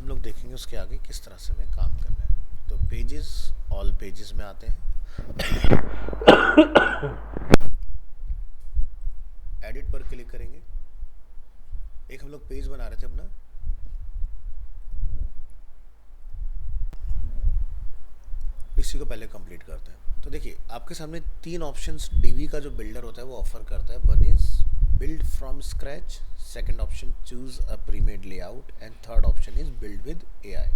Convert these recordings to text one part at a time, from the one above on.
हम लोग देखेंगे उसके आगे किस तरह से हमें काम करना है। तो पेजेस, ऑल पेजेस में आते हैं, एडिट पर क्लिक करेंगे। एक हम लोग पेज बना रहे थे अपना, इसी को पहले कंप्लीट करते हैं। तो देखिए आपके सामने तीन ऑप्शंस डीवी का जो बिल्डर होता है वो ऑफर करता है। One is build from scratch, second option choose a premade layout and third option is build with AI.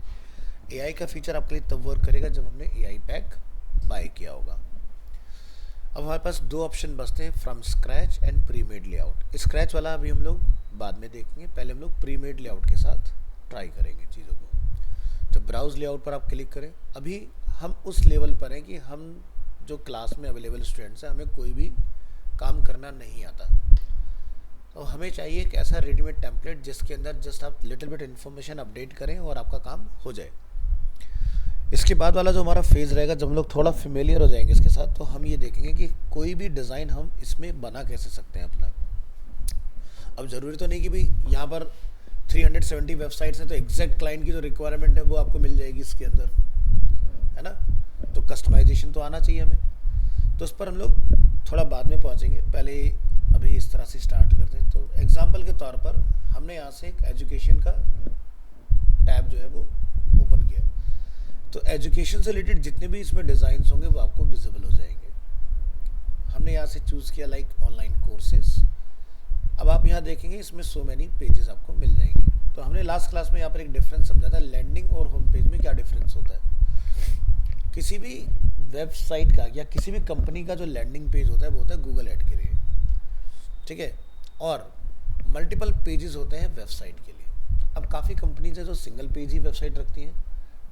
AI का फीचर आपके लिए तब वर्क करेगा जब हमने एआई पैक बाय किया होगा। अब हमारे पास दो ऑप्शन बचते हैं, from scratch and premade layout. Scratch वाला अभी हम लोग बाद में देखेंगे, पहले हम लोग प्रीमेड लेआउट के साथ ट्राई करेंगे चीज़ों को। तो ब्राउज लेआउट पर आप क्लिक करें। अभी हम उस लेवल पर हैं कि हम जो क्लास में अवेलेबल स्टूडेंट्स हैं, हमें कोई भी काम करना नहीं आता। तो हमें चाहिए एक ऐसा रेडीमेड टेम्पलेट जिसके अंदर जस्ट आप लिटिल बिट इन्फॉर्मेशन अपडेट करें और आपका काम हो जाए। इसके बाद वाला जो हमारा फेज़ रहेगा, जब हम लोग थोड़ा फेमिलियर हो जाएंगे इसके साथ, तो हम ये देखेंगे कि कोई भी डिज़ाइन हम इसमें बना कैसे सकते हैं अपना। अब ज़रूरी तो नहीं कि भाई यहाँ पर 370 वेबसाइट्स हैं तो एग्जैक्ट क्लाइंट की जो रिक्वायरमेंट है वो आपको मिल जाएगी इसके अंदर, है ना। तो कस्टमाइजेशन तो आना चाहिए हमें, तो उस पर हम लोग थोड़ा बाद में पहुँचेंगे। पहले अभी इस तरह से स्टार्ट करते हैं। तो एग्जांपल के तौर पर हमने यहाँ से एक एजुकेशन का टैब जो है वो ओपन किया, तो एजुकेशन से रिलेटेड जितने भी इसमें डिज़ाइंस होंगे वो आपको विजिबल हो जाएंगे। हमने यहाँ से चूज़ किया लाइक ऑनलाइन कोर्सेज। अब आप यहाँ देखेंगे इसमें सो मैनी पेजेस आपको मिल जाएंगे। तो हमने लास्ट क्लास में यहाँ पर एक डिफरेंस समझा था, लैंडिंग और होम पेज में क्या डिफरेंस होता है। किसी भी वेबसाइट का या किसी भी कंपनी का जो लैंडिंग पेज होता है वो होता है गूगल ऐड के लिए, ठीक है, और मल्टीपल पेजेस होते हैं वेबसाइट के लिए। अब काफ़ी कंपनीज है जो सिंगल पेज ही वेबसाइट रखती हैं,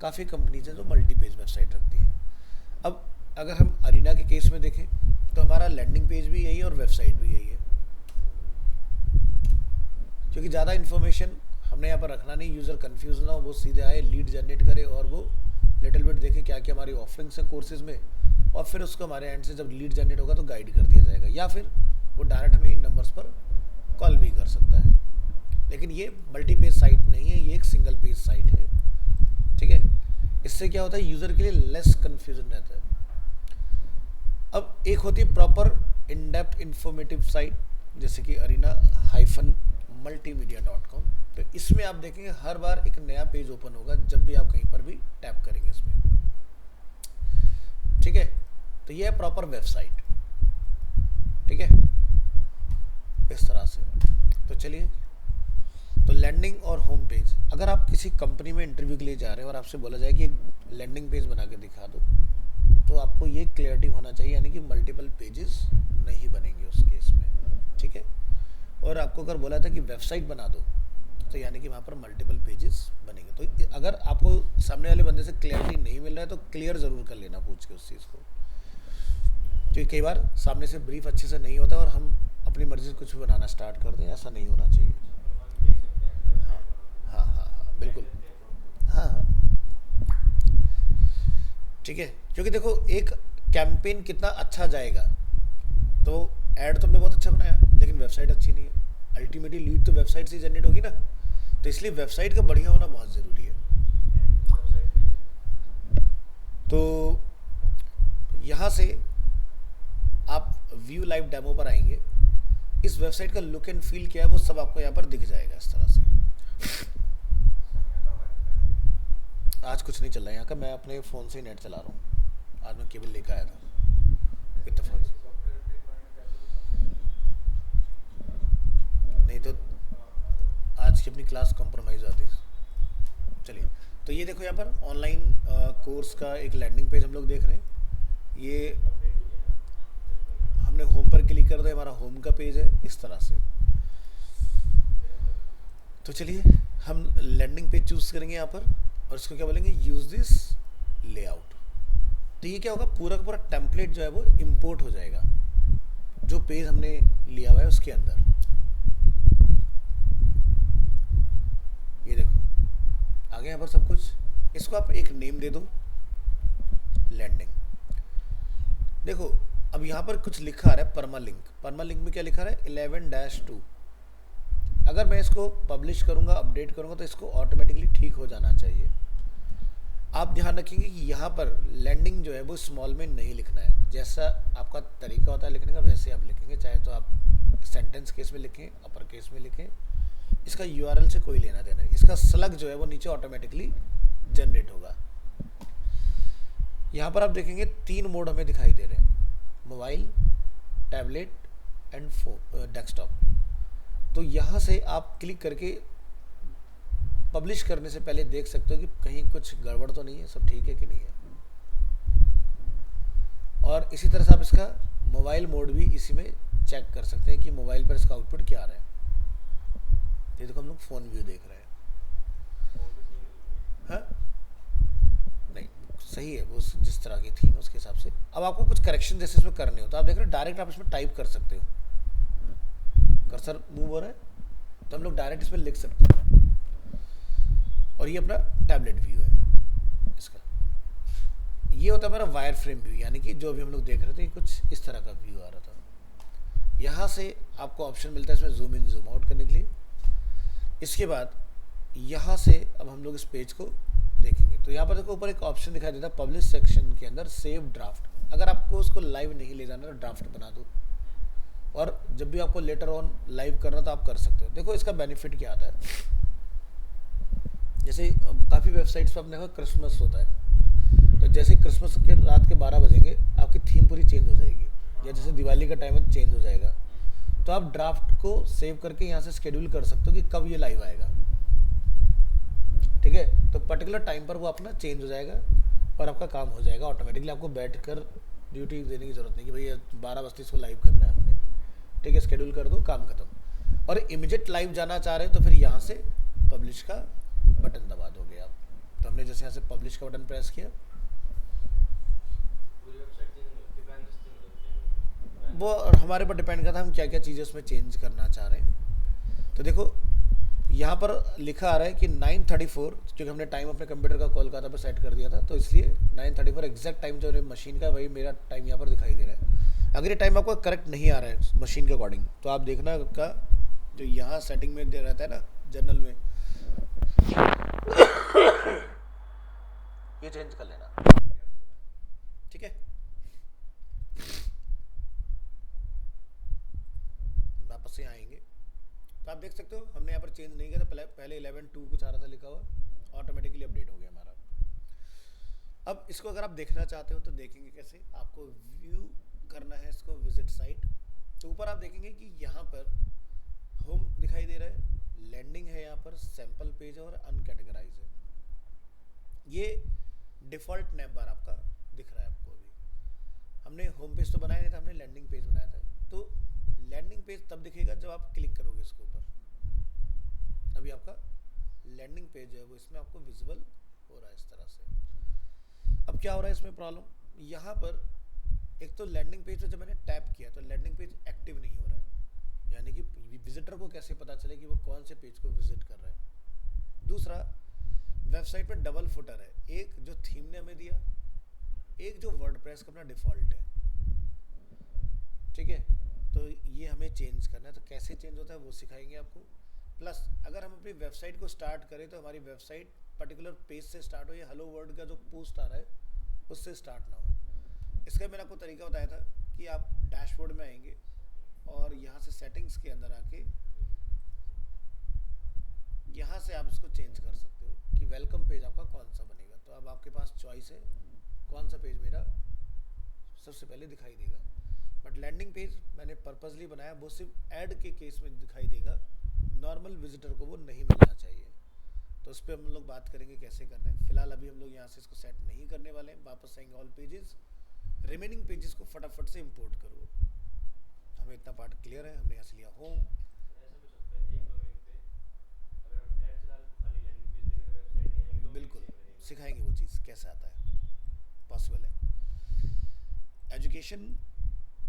काफ़ी कंपनीज है जो मल्टी पेज वेबसाइट रखती हैं। अब अगर हम अरीना के केस में देखें तो हमारा लैंडिंग पेज भी यही है और वेबसाइट भी यही है, क्योंकि ज़्यादा इन्फॉर्मेशन हमने यहाँ पर रखना नहीं, यूज़र कन्फ्यूज ना हो, वो सीधे आए, लीड जनरेट करे और वो लिटिल बिट देखे क्या क्या हमारी ऑफरिंग्स हैं कोर्सेज में, और फिर उसको हमारे एंड से जब लीड जनरेट होगा तो गाइड कर दिया जाएगा, या फिर वो डायरेक्ट हमें इन नंबर्स पर कॉल भी कर सकता है। लेकिन ये मल्टी पेज साइट नहीं है, ये एक सिंगल पेज साइट है, ठीक है। इससे क्या होता है, यूज़र के लिए लेस कन्फ्यूजन रहता है। अब एक होती है proper in depth informative site, जैसे कि arena-multimedia.com। तो इसमें आप देखेंगे हर बार एक नया पेज ओपन होगा जब भी आप कहीं पर भी टैप करेंगे इसमें, ठीक है। तो ये है प्रॉपर वेबसाइट, ठीक है, इस तरह से। तो चलिए, तो लैंडिंग और होम पेज, अगर आप किसी कंपनी में इंटरव्यू के लिए जा रहे हैं और आपसे बोला जाए कि एक लैंडिंग पेज बना के दिखा दो, तो आपको ये क्लियरिटी होना चाहिए, यानी कि मल्टीपल पेजेस नहीं बनेंगे उस केस में, ठीक है। और आपको अगर बोला था कि वेबसाइट बना दो, तो यानी कि वहाँ पर मल्टीपल पेजेस बनेंगे। तो अगर आपको सामने वाले बंदे से क्लियरिटी नहीं मिल रहा है तो क्लियर ज़रूर कर लेना पूछ के उस चीज़ को, क्योंकि कई बार सामने से ब्रीफ अच्छे से नहीं होता और हम अपनी मर्ज़ी से कुछ भी बनाना स्टार्ट कर दें, ऐसा नहीं होना चाहिए। हाँ हाँ हाँ हाँ बिल्कुल, हाँ हाँ, ठीक है। क्योंकि देखो एक कैंपेन कितना अच्छा जाएगा, तो ऐड तो हमने बहुत अच्छा बनाया लेकिन वेबसाइट अच्छी नहीं है, अल्टीमेटली लीड तो वेबसाइट से जनरेट होगी ना। तो इसलिए वेबसाइट का बढ़िया होना बहुत ज़रूरी है। तो यहाँ से आप व्यू लाइव डेमो पर आएंगे, इस वेबसाइट का लुक एंड फील क्या है वो सब आपको यहाँ पर दिख जाएगा इस तरह से। आज कुछ नहीं चल रहा है यहाँ का, मैं अपने फ़ोन से ही नेट चला रहा हूँ, आज मैं केबल लेकर आया था इत्तेफाक से। नहीं तो आज की अपनी क्लास कॉम्प्रोमाइज़ आती है। चलिए, तो ये देखो यहाँ पर ऑनलाइन कोर्स का एक लैंडिंग पेज हम लोग देख रहे हैं। ये हमने होम पर क्लिक कर दिया, हमारा होम का पेज है इस तरह से। तो चलिए हम लैंडिंग पेज चूज़ करेंगे यहाँ पर और इसको क्या बोलेंगे, यूज़ दिस लेआउट। तो ये क्या होगा, पूरा का पूरा टेम्पलेट जो है वो इंपोर्ट हो जाएगा जो पेज हमने लिया हुआ है उसके अंदर। ये देखो आगे यहाँ पर सब कुछ, इसको आप एक नेम दे दो, लैंडिंग। देखो अब यहाँ पर कुछ लिखा आ रहा है परमालिंक। परमालिंक में क्या लिखा रहा है, 11-2। अगर मैं इसको पब्लिश करूँगा, अपडेट करूँगा तो इसको ऑटोमेटिकली ठीक हो जाना आप ध्यान रखेंगे कि यहाँ पर लैंडिंग जो है वो स्मॉल में नहीं लिखना है। जैसा आपका तरीका होता है लिखने का वैसे आप लिखेंगे, चाहे तो आप सेंटेंस केस में लिखें, अपर केस में लिखें, इसका यूआरएल से कोई लेना देना है। इसका स्लग जो है वो नीचे ऑटोमेटिकली जनरेट होगा। यहाँ पर आप देखेंगे 3 मोड हमें दिखाई दे रहे हैं, mobile, tablet and phone, desktop. तो यहाँ से आप क्लिक करके पब्लिश करने से पहले देख सकते हो कि कहीं कुछ गड़बड़ तो नहीं है, सब ठीक है कि नहीं है। और इसी तरह से आप इसका मोबाइल मोड भी इसी में चेक कर सकते हैं कि मोबाइल पर इसका आउटपुट क्या आ रहा है। ये देखो हम लोग फोन व्यू देख रहे हैं। हाँ नहीं, सही है वो जिस तरह की थी उसके हिसाब से। अब आपको कुछ करेक्शन जैसे इसमें करने हो तो आप देख रहे हो डायरेक्ट आप इसमें टाइप कर सकते हो, कर्सर मूव हो रहा है तो हम लोग डायरेक्ट इसमें लिख सकते हैं। और ये अपना टैबलेट व्यू है इसका। ये होता है हमारा वायर फ्रेम व्यू, यानी कि जो भी हम लोग देख रहे थे कुछ इस तरह का व्यू आ रहा था। यहाँ से आपको ऑप्शन मिलता है इसमें जूम इन जूम आउट करने के लिए। इसके बाद यहाँ से अब हम लोग इस पेज को देखेंगे तो यहाँ पर देखो ऊपर एक ऑप्शन दिखाई देता है पब्लिश सेक्शन के अंदर सेव ड्राफ्ट। अगर आपको उसको लाइव नहीं ले जाना तो ड्राफ्ट बना दो, और जब भी आपको लेटर ऑन लाइव करना तो आप कर सकते हो। देखो इसका बेनिफिट क्या आता है, जैसे काफ़ी वेबसाइट्स पर आपने देखा क्रिसमस होता है, तो जैसे क्रिसमस के रात के 12 बजेंगे आपकी थीम पूरी चेंज हो जाएगी, या जैसे दिवाली का टाइम है चेंज हो जाएगा। तो आप ड्राफ्ट को सेव करके यहाँ से शेड्यूल कर सकते हो कि कब ये लाइव आएगा, ठीक है। तो पर्टिकुलर टाइम पर वो अपना चेंज हो जाएगा और आपका काम हो जाएगा ऑटोमेटिकली। आपको बैठ कर ड्यूटी देने की ज़रूरत नहीं कि भाई 12 बजे इसको लाइव करना है हमने, ठीक है, शेड्यूल कर दो, काम खत्म। और इमीडिएट लाइव जाना चाह रहे हैं तो फिर यहाँ से पब्लिश का बटन दबा दोगे आप। तो हमने जैसे यहाँ से पब्लिश का बटन प्रेस किया, वो हमारे पर डिपेंड करता है हम क्या क्या चीज़ें उसमें चेंज करना चाह रहे हैं। तो देखो यहाँ पर लिखा आ रहा है कि 9:34, क्योंकि हमने टाइम अपने कंप्यूटर का कोलकाता पर सेट कर दिया था तो इसलिए 9:34 एग्जैक्ट टाइम जो मशीन का वही मेरा टाइम यहाँ पर दिखाई दे रहा है। अगर ये टाइम आपको करेक्ट नहीं आ रहा है मशीन के अकॉर्डिंग तो आप देखना का जो यहाँ सेटिंग में दे रहता है ना जनरल में, ये चेंज कर लेना, ठीक है। वापस से आएंगे तो आप देख सकते हो हमने यहाँ पर चेंज नहीं किया था, पहले 11:2 कुछ आ रहा था लिखा हुआ, ऑटोमेटिकली अपडेट हो गया हमारा। अब इसको अगर आप देखना चाहते हो तो देखेंगे कैसे। आपको व्यू करना है इसको विजिट साइट, तो ऊपर आप देखेंगे कि यहाँ पर होम दिखाई दे रहा है, लैंडिंग है, यहाँ पर सैंपल पेज और अनकैटेगराइज है। ये डिफ़ॉल्ट नैप बार आपका दिख रहा है आपको। अभी हमने होम पेज तो बनाया नहीं था, हमने लैंडिंग पेज बनाया था। तो लैंडिंग पेज तब दिखेगा जब आप क्लिक करोगे इसके ऊपर। अभी आपका लैंडिंग पेज है वो इसमें आपको विजिबल हो रहा है इस तरह से। अब क्या हो रहा है इसमें प्रॉब्लम, यहाँ पर एक तो लैंडिंग पेज पे जब मैंने टैप किया तो लैंडिंग पेज एक्टिव नहीं हो रहा है, यानी कि विजिटर को कैसे पता चले कि वो कौन से पेज को विजिट कर रहा है। दूसरा, वेबसाइट पर डबल फुटर है, एक जो थीम ने हमें दिया, एक जो वर्डप्रेस का अपना डिफ़ॉल्ट है, ठीक है। तो ये हमें चेंज करना है, तो कैसे चेंज होता है वो सिखाएंगे आपको। प्लस अगर हम अपनी वेबसाइट को स्टार्ट करें तो हमारी वेबसाइट पर्टिकुलर पेज से स्टार्ट हो, या हेलो वर्ल्ड का जो पोस्ट आ रहा है उससे स्टार्ट ना हो। इसका मैंने आपको तरीका बताया था कि आप डैशबोर्ड में आएंगे और यहाँ से सेटिंग्स के अंदर आके यहाँ से आप इसको चेंज कर सकते हो कि वेलकम पेज आपका कौन सा बनेगा। तो अब आपके पास चॉइस है कौन सा पेज मेरा सबसे पहले दिखाई देगा। बट लैंडिंग पेज मैंने पर्पसली बनाया, वो सिर्फ ऐड के केस में दिखाई देगा, नॉर्मल विजिटर को वो नहीं मिलना चाहिए। तो उस पर हम लोग बात करेंगे कैसे करना है। फिलहाल अभी हम लोग यहाँ से इसको सेट नहीं करने वाले हैं, वापस आएंगे ऑल पेजेस, रिमेनिंग पेजेस को फटाफट से इंपोर्ट करो। हमें इतना पार्ट क्लियर है, हमने यहाँ से लिया होम। बिल्कुल सिखाएंगे वो चीज़ कैसे आता है, पॉसिबल है। एजुकेशन,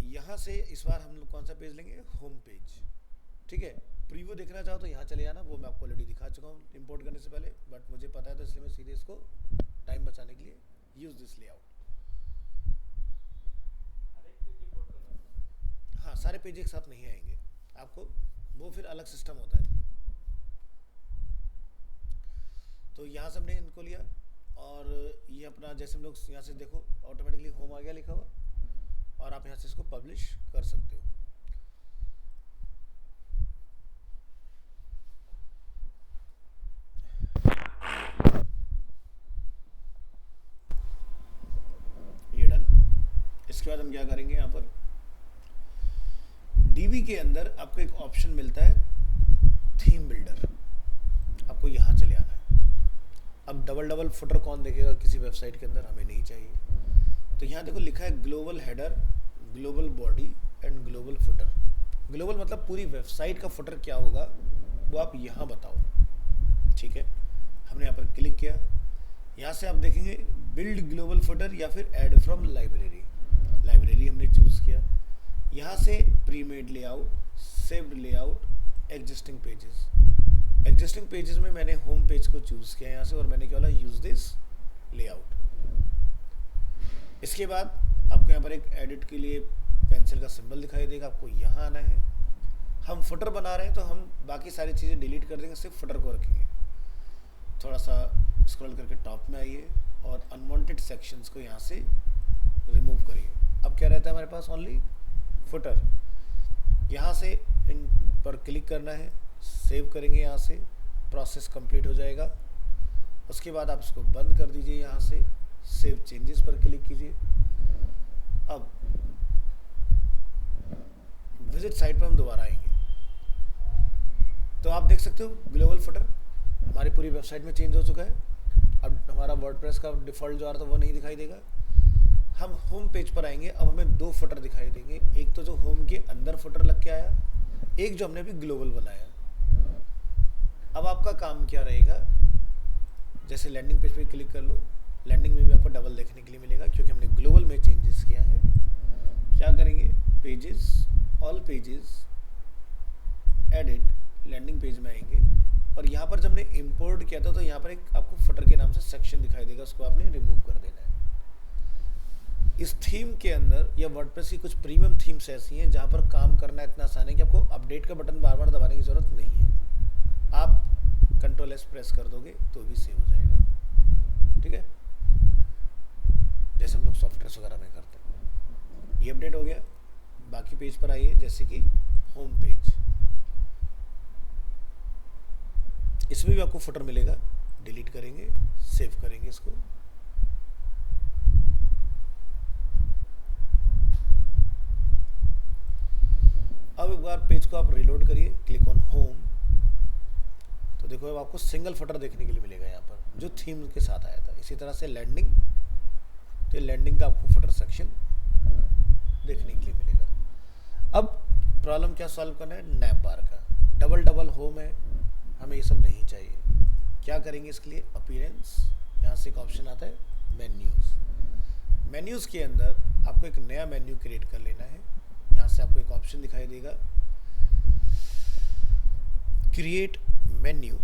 यहाँ से इस बार हम लोग कौन सा पेज लेंगे, होम पेज, ठीक है। प्रीव्यू देखना चाहो तो यहाँ चले जाना, वो मैं आपको ऑलरेडी दिखा चुका हूँ इंपोर्ट करने से पहले, बट मुझे पता है तो इसलिए मैं सीधे इसको टाइम बचाने के लिए यूज़ दिस लेआउट। हाँ, सारे पेज एक साथ नहीं आएंगे आपको, वो फिर अलग सिस्टम होता है। तो यहाँ से हमने इनको लिया और ये अपना जैसे हम लोग यहाँ से देखो ऑटोमेटिकली होम आ गया लिखा हुआ, और आप यहाँ से इसको पब्लिश कर सकते हो। ये डन। इसके बाद हम क्या करेंगे, यहाँ पर डीबी के अंदर आपको एक ऑप्शन मिलता है थीम बिल्डर, आपको यहाँ चले आना है। अब डबल डबल फुटर कौन देखेगा किसी वेबसाइट के अंदर, हमें नहीं चाहिए। तो यहाँ देखो लिखा है global header, global body and global footer. Global मतलब पूरी वेबसाइट का फुटर क्या होगा वो आप यहाँ बताओ, ठीक है। हमने यहाँ पर क्लिक किया, यहाँ से आप देखेंगे बिल्ड ग्लोबल फुटर या फिर ऐड फ्रॉम लाइब्रेरी। लाइब्रेरी हमने चूज़ किया। यहाँ से premade layout, saved layout, existing pages. Existing pages में मैंने होम पेज को चूज़ किया यहाँ से, और मैंने क्या बोला, यूज़ दिस लेआउट। इसके बाद आपको यहाँ पर एक एडिट के लिए पेंसिल का सिंबल दिखाई देगा, आपको यहाँ आना है। हम फुटर बना रहे हैं तो हम बाकी सारी चीज़ें डिलीट कर देंगे, सिर्फ फुटर को रखेंगे। थोड़ा सा स्क्रॉल करके टॉप में आइए और अनवांटेड सेक्शंस को यहाँ से रिमूव करिए। अब क्या रहता है हमारे पास, ओनली फुटर। यहाँ से इन पर क्लिक करना है, सेव करेंगे, यहाँ से प्रोसेस कंप्लीट हो जाएगा। उसके बाद आप इसको बंद कर दीजिए, यहाँ से सेव चेंजेस पर क्लिक कीजिए। अब विजिट साइट पर हम दोबारा आएंगे, तो आप देख सकते हो ग्लोबल फुटर हमारी पूरी वेबसाइट में चेंज हो चुका है। अब हमारा वर्डप्रेस का डिफ़ॉल्ट जो आ रहा था वो नहीं दिखाई देगा। हम होम पेज पर आएंगे, अब हमें दो फुटर दिखाई देंगे, एक तो जो होम के अंदर फुटर लग के आया, एक जो हमने अभी ग्लोबल बनाया। अब आपका काम क्या रहेगा, जैसे लैंडिंग पेज पे क्लिक कर लो, लैंडिंग में भी आपको डबल देखने के लिए मिलेगा क्योंकि हमने ग्लोबल में चेंजेस किया है। क्या करेंगे, pages, all pages, edit, landing page में आएंगे, और यहाँ पर जब हमने इंपोर्ट किया था तो यहाँ पर एक आपको फुटर के नाम से सेक्शन दिखाई देगा, उसको आपने रिमूव कर देना है। इस थीम के अंदर या वर्डप्रेस की कुछ प्रीमियम थीम्स ऐसी हैं जहाँ पर काम करना इतना आसान है कि आपको अपडेट का बटन बार बार दबाने की ज़रूरत नहीं है। आप Ctrl+S प्रेस कर दोगे तो भी सेव हो जाएगा, ठीक है, जैसे हम लोग सॉफ्टवेयर वगैरह में करते हैं। ये अपडेट हो गया। बाकी पेज पर आइए, जैसे कि होम पेज, इसमें भी आपको फुटर मिलेगा। डिलीट करेंगे, सेव करेंगे इसको। अब एक बार पेज को आप रिलोड करिए, क्लिक ऑन होम, तो देखो अब आपको सिंगल फुटर देखने के लिए मिलेगा यहाँ पर जो थीम के साथ आया था। इसी तरह से लैंडिंग, तो लैंडिंग का आपको फुटर सेक्शन देखने के लिए मिलेगा। अब प्रॉब्लम क्या सॉल्व करना है, नैप बार का। डबल डबल होम है, हमें ये सब नहीं चाहिए। क्या करेंगे इसके लिए, अपीयरेंस, यहाँ से एक ऑप्शन आता है मेन्यूज़। मेन्यूज़ के अंदर आपको एक नया मेन्यू क्रिएट कर लेना है। यहाँ से आपको एक ऑप्शन दिखाई देगा, क्रिएट मेन्यू,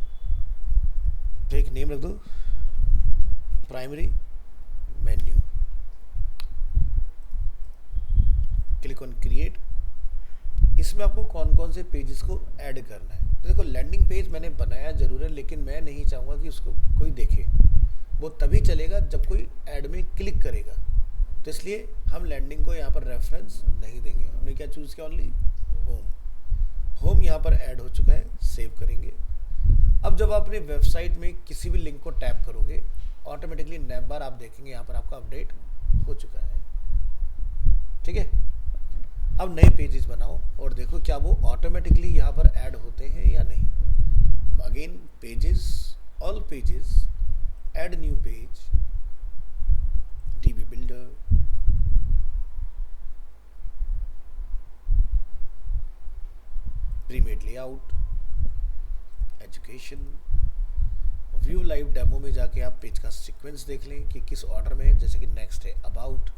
तो एक नेम रख दो, primary menu. Click on create. इसमें आपको कौन कौन से पेजेस को ऐड करना है। तो देखो लैंडिंग पेज मैंने बनाया जरूर है, लेकिन मैं नहीं चाहूँगा कि उसको कोई देखे। वो तभी चलेगा जब कोई ऐड में क्लिक करेगा, तो इसलिए हम लैंडिंग को यहाँ पर रेफरेंस नहीं देंगे। हमने क्या चूज़ किया, ओनली होम। होम यहाँ पर ऐड हो चुका है, सेव करेंगे। अब जब आप अपनी वेबसाइट में किसी भी लिंक को टैप करोगे, ऑटोमेटिकली नैप बार आप देखेंगे यहाँ पर आपका अपडेट हो चुका है, ठीक है। अब नए पेजेस बनाओ और देखो क्या वो ऑटोमेटिकली यहाँ पर ऐड होते हैं या नहीं। Again pages, all pages, add new page, dB builder, premade layout, education, view live demo में जाके आप पेज का सीक्वेंस देख लें कि किस ऑर्डर में है। जैसे कि नेक्स्ट है about,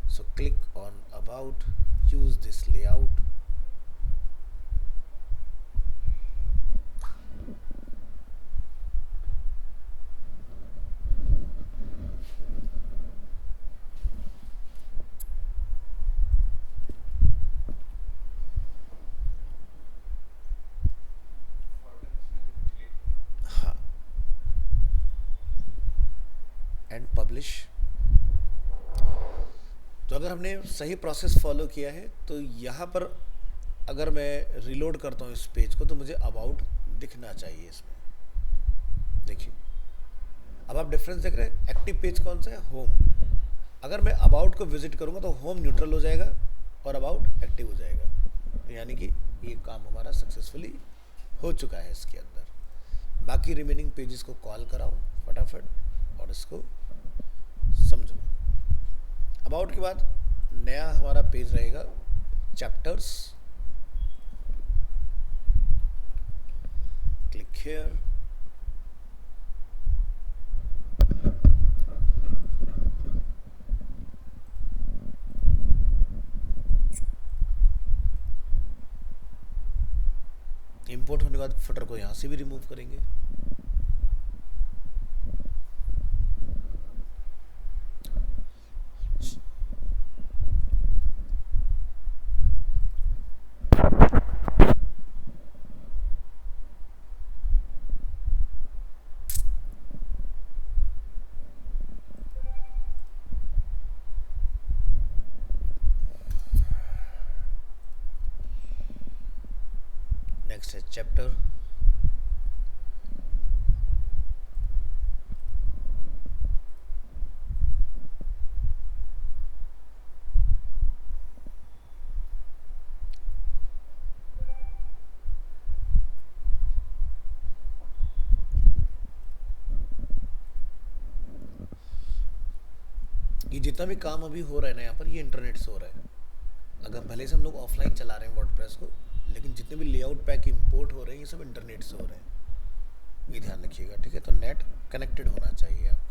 so click on about, use this layout, हाँ पब्लिश। तो अगर हमने सही प्रोसेस फॉलो किया है तो यहाँ पर अगर मैं रिलोड करता हूँ इस पेज को तो मुझे अबाउट दिखना चाहिए इसमें। देखिए अब आप डिफरेंस देख रहे हैं, एक्टिव पेज कौन सा है, होम। अगर मैं अबाउट को विजिट करूँगा तो होम न्यूट्रल हो जाएगा और अबाउट एक्टिव हो जाएगा। तो यानी कि ये काम हमारा सक्सेसफुली हो चुका है इसके अंदर। बाकी रिमेनिंग पेजेस को कॉल कराओ फटाफट और इसको समझो। अबाउट के बाद नया हमारा पेज रहेगा चैप्टर्स। क्लिक हियर, इंपोर्ट होने के बाद फुटर को यहाँ से भी रिमूव करेंगे। नेक्स्ट है चैप्टर। ये जितना भी काम अभी हो रहा है ना यहाँ पर, ये इंटरनेट से हो रहा है। अगर भले से हम लोग ऑफलाइन चला रहे हैं वर्डप्रेस को, लेकिन जितने भी लेआउट पैक इंपोर्ट हो रहे हैं ये सब इंटरनेट से हो रहे हैं, ये ध्यान रखिएगा, ठीक है। तो नेट कनेक्टेड होना चाहिए आपका।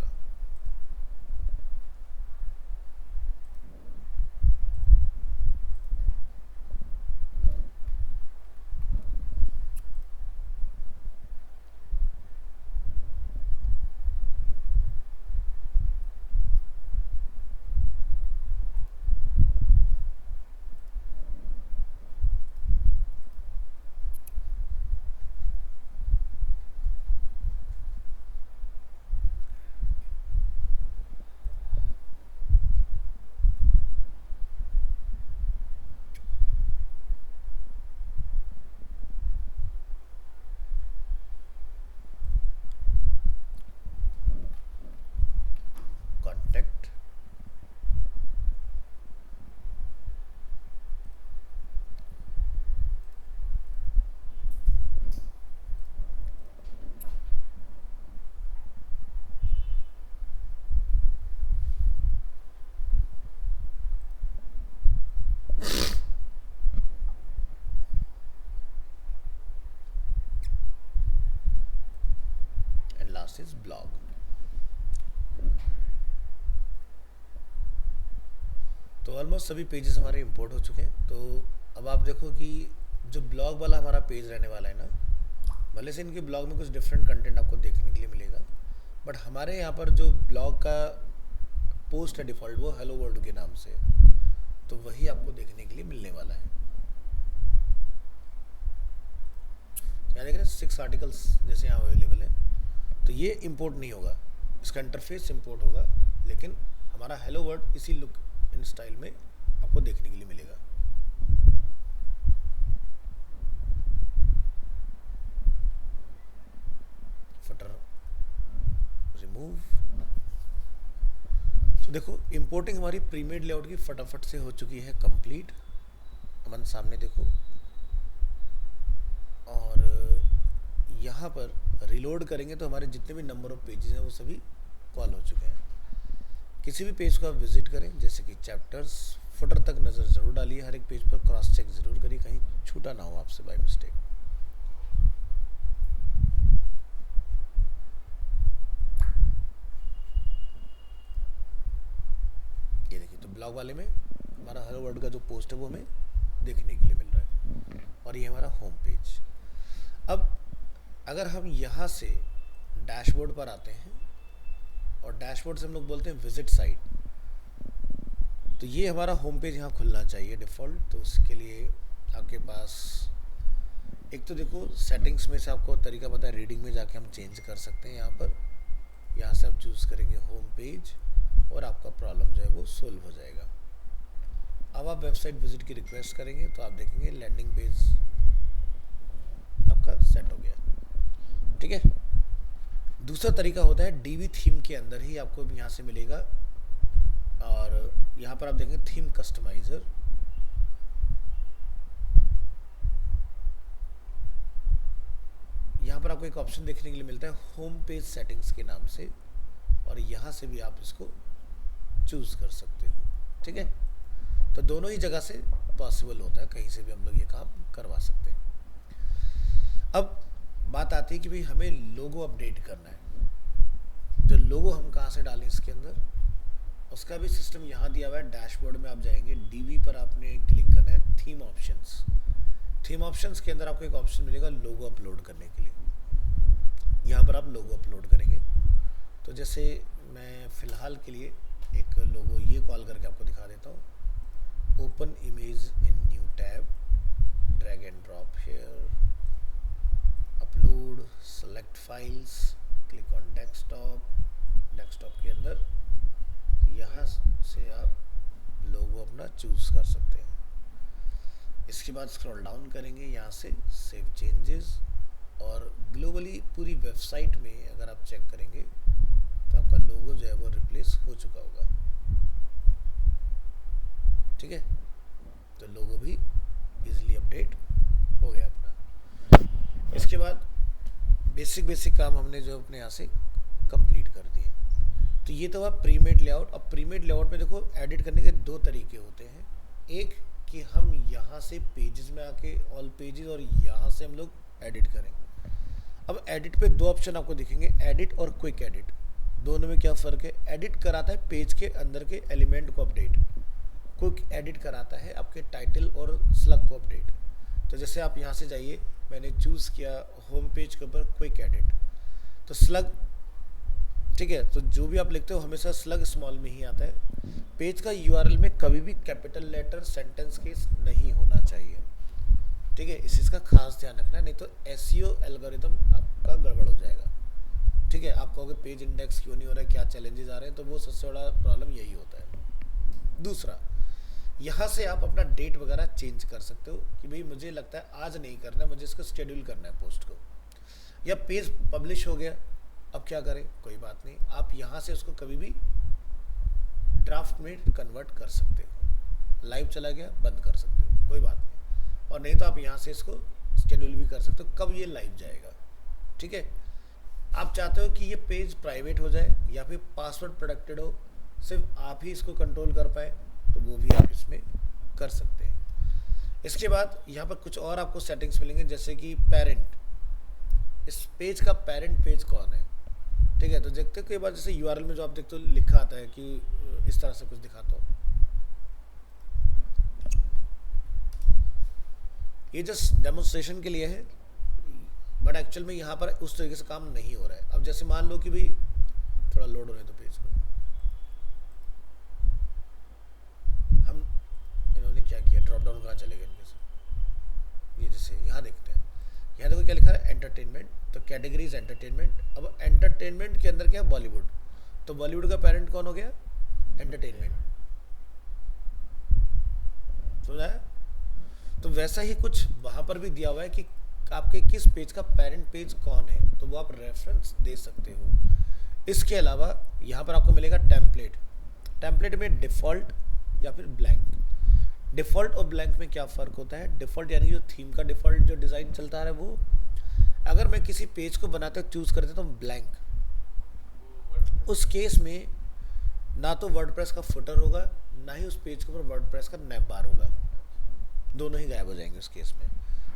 Contact, and last is blog. तो ऑलमोस्ट सभी पेजेस हमारे इंपोर्ट हो चुके हैं। तो अब आप देखो कि जो ब्लॉग वाला हमारा पेज रहने वाला है ना, भले से इनके ब्लॉग में कुछ डिफरेंट कंटेंट आपको देखने के लिए मिलेगा, बट हमारे यहाँ पर जो ब्लॉग का पोस्ट है डिफ़ॉल्ट, वो हेलो वर्ल्ड के नाम से, तो वही आपको देखने के लिए मिलने वाला है। यहाँ देख रहे हैं 6 आर्टिकल्स जैसे यहाँ अवेलेबल है। तो ये इंपोर्ट नहीं होगा, इसका इंटरफेस इंपोर्ट होगा, लेकिन हमारा हेलो वर्ल्ड इसी लुक इन स्टाइल में आपको देखने के लिए मिलेगा। फटर रिमूव। तो देखो इंपोर्टिंग हमारी प्रीमेड लेआउट की फटाफट से हो चुकी है कंप्लीट। अमन सामने देखो, और यहाँ पर रिलोड करेंगे तो हमारे जितने भी नंबर ऑफ पेजेस हैं वो सभी कॉल हो चुके हैं। किसी भी पेज को आप विजिट करें, जैसे कि चैप्टर्स, फुटर तक नज़र ज़रूर डालिए, हर एक पेज पर क्रॉस चेक ज़रूर करिए, कहीं छूटा ना हो आपसे बाय मिस्टेक। ये देखिए, तो ब्लॉग वाले में हमारा हेलो वर्ल्ड का जो पोस्ट है वो हमें देखने के लिए मिल रहा है, और ये हमारा होम पेज। अब अगर हम यहाँ से डैशबोर्ड पर आते हैं, और डैशबोर्ड से हम लोग बोलते हैं विजिट साइट, तो ये हमारा होम पेज यहाँ खुलना चाहिए डिफ़ॉल्ट। तो उसके लिए आपके पास एक तो देखो सेटिंग्स में से आपको तरीका पता है, रीडिंग में जाके हम चेंज कर सकते हैं। यहाँ पर, यहाँ से आप चूज़ करेंगे होम पेज, और आपका प्रॉब्लम जो है वो सोल्व हो जाएगा। अब आप वेबसाइट विजिट की रिक्वेस्ट करेंगे तो आप देखेंगे लैंडिंग पेज आपका सेट हो गया। ठीक है। दूसरा तरीका होता है डीवी थीम के अंदर ही आपको यहाँ से मिलेगा, और यहाँ पर आप देखेंगे थीम कस्टमाइजर। यहाँ पर आपको एक ऑप्शन देखने के लिए मिलता है होम पेज सेटिंग्स के नाम से, और यहाँ से भी आप इसको चूज कर सकते हो। ठीक है। तो दोनों ही जगह से पॉसिबल होता है, कहीं से भी हम लोग ये काम करवा सकते हैं। अब बात आती है कि भाई हमें लोगो अपडेट करना है, तो लोगो हम कहाँ से डालें इसके अंदर, उसका भी सिस्टम यहाँ दिया हुआ है। डैशबोर्ड में आप जाएंगे, डीवी पर आपने क्लिक करना है थीम ऑप्शंस। थीम ऑप्शंस के अंदर आपको एक ऑप्शन मिलेगा लोगो अपलोड करने के लिए। यहाँ पर आप लोगो अपलोड करेंगे। तो जैसे मैं फ़िलहाल के लिए एक लोगो ये कॉल करके आपको दिखा देता हूँ। Open image in new tab, drag and drop here, upload, select files, click on desktop. Desktop के अंदर यहाँ से आप लोगो अपना चूज कर सकते हैं। इसके बाद स्क्रॉल डाउन करेंगे यहाँ से सेव चेंजेस, और ग्लोबली पूरी वेबसाइट में अगर आप चेक करेंगे तो आपका लोगो जो है वो रिप्लेस हो चुका होगा। ठीक है। तो लोगो भी इजीली अपडेट हो गया अपना। इसके बाद बेसिक काम हमने जो अपने यहाँ से कंप्लीट कर दिए। तो ये तो हुआ प्रीमेड लेआउट। अब प्रीमेड लेआउट में देखो एडिट करने के दो तरीके होते हैं। एक कि हम यहाँ से पेजेस में आके ऑल पेजेस, और यहाँ से हम लोग एडिट करें। अब एडिट पे दो ऑप्शन आपको दिखेंगे, एडिट और क्विक एडिट। दोनों में क्या फ़र्क है? एडिट कराता है पेज के अंदर के एलिमेंट को अपडेट, क्विक एडिट कराता है आपके टाइटल और स्लग को अपडेट। तो जैसे आप यहाँ से जाइए, मैंने चूज़ किया होम पेज के ऊपर क्विक एडिट, तो स्लग, ठीक है, तो जो भी आप लिखते हो हमेशा स्लग स्मॉल में ही आता है। पेज का यूआरएल में कभी भी कैपिटल लेटर सेंटेंस केस नहीं होना चाहिए। ठीक है, इस चीज़ का खास ध्यान रखना, नहीं तो एसईओ एल्गोरिथम आपका गड़बड़ हो जाएगा। ठीक है, आप कहोगे पेज इंडेक्स क्यों नहीं हो रहा है, क्या चैलेंजेस आ रहे हैं, तो वो सबसे बड़ा प्रॉब्लम यही होता है। दूसरा, यहाँ से आप अपना डेट वगैरह चेंज कर सकते हो कि भाई मुझे लगता है आज नहीं करना, मुझे इसको शेड्यूल करना है पोस्ट को, या पेज पब्लिश हो गया, अब क्या करें, कोई बात नहीं, आप यहाँ से उसको कभी भी ड्राफ्ट में कन्वर्ट कर सकते हो। लाइव चला गया बंद कर सकते हो, कोई बात नहीं, और नहीं तो आप यहाँ से इसको शेड्यूल भी कर सकते हो कब ये लाइव जाएगा। ठीक है, आप चाहते हो कि ये पेज प्राइवेट हो जाए या फिर पासवर्ड प्रोटेक्टेड हो, सिर्फ आप ही इसको कंट्रोल कर पाए, तो वो भी आप इसमें कर सकते हैं। इसके बाद यहाँ पर कुछ और आपको सेटिंग्स मिलेंगे, जैसे कि पेरेंट, इस पेज का पेरेंट पेज कौन है। ठीक है, तो देखते हो कई बार जैसे यूआरएल में जो आप देखते हो लिखा आता है कि इस तरह से कुछ दिखाता हो, ये जस्ट डेमोन्स्ट्रेशन के लिए है, बट एक्चुअल में यहाँ पर उस तरीके से काम नहीं हो रहा है। अब जैसे मान लो कि भाई थोड़ा लोड हो रहा है तो पेज को हम, इन्होंने क्या किया, ड्रॉप डाउन कहाँ चले गए इनके से, ये जैसे यहाँ देखते हैं, यहाँ देखो क्या लिखा है, एंटरटेनमेंट, तो कैटेगरीज एंटरटेनमेंट। अब एंटरटेनमेंट के अंदर क्या है, बॉलीवुड, तो बॉलीवुड का पेरेंट कौन हो गया, एंटरटेनमेंट, समझा है। तो वैसा ही कुछ वहाँ पर भी दिया हुआ है कि आपके किस पेज का पेरेंट पेज कौन है, तो वो आप रेफरेंस दे सकते हो। इसके अलावा यहाँ पर आपको मिलेगा टेम्पलेट, टेम्पलेट में डिफ़ॉल्ट या फिर ब्लैंक। डिफ़ॉल्ट और ब्लैंक में क्या फ़र्क होता है, डिफ़ॉल्ट यानी जो थीम का डिफ़ॉल्ट जो डिज़ाइन चलता है वो, अगर मैं किसी पेज को बनाते चूज़ कर देता हूँ ब्लैंक, उस केस में ना तो वर्डप्रेस का फुटर होगा, ना ही उस पेज के ऊपर वर्डप्रेस का नैप बार होगा, दोनों ही गायब हो जाएंगे उस केस में।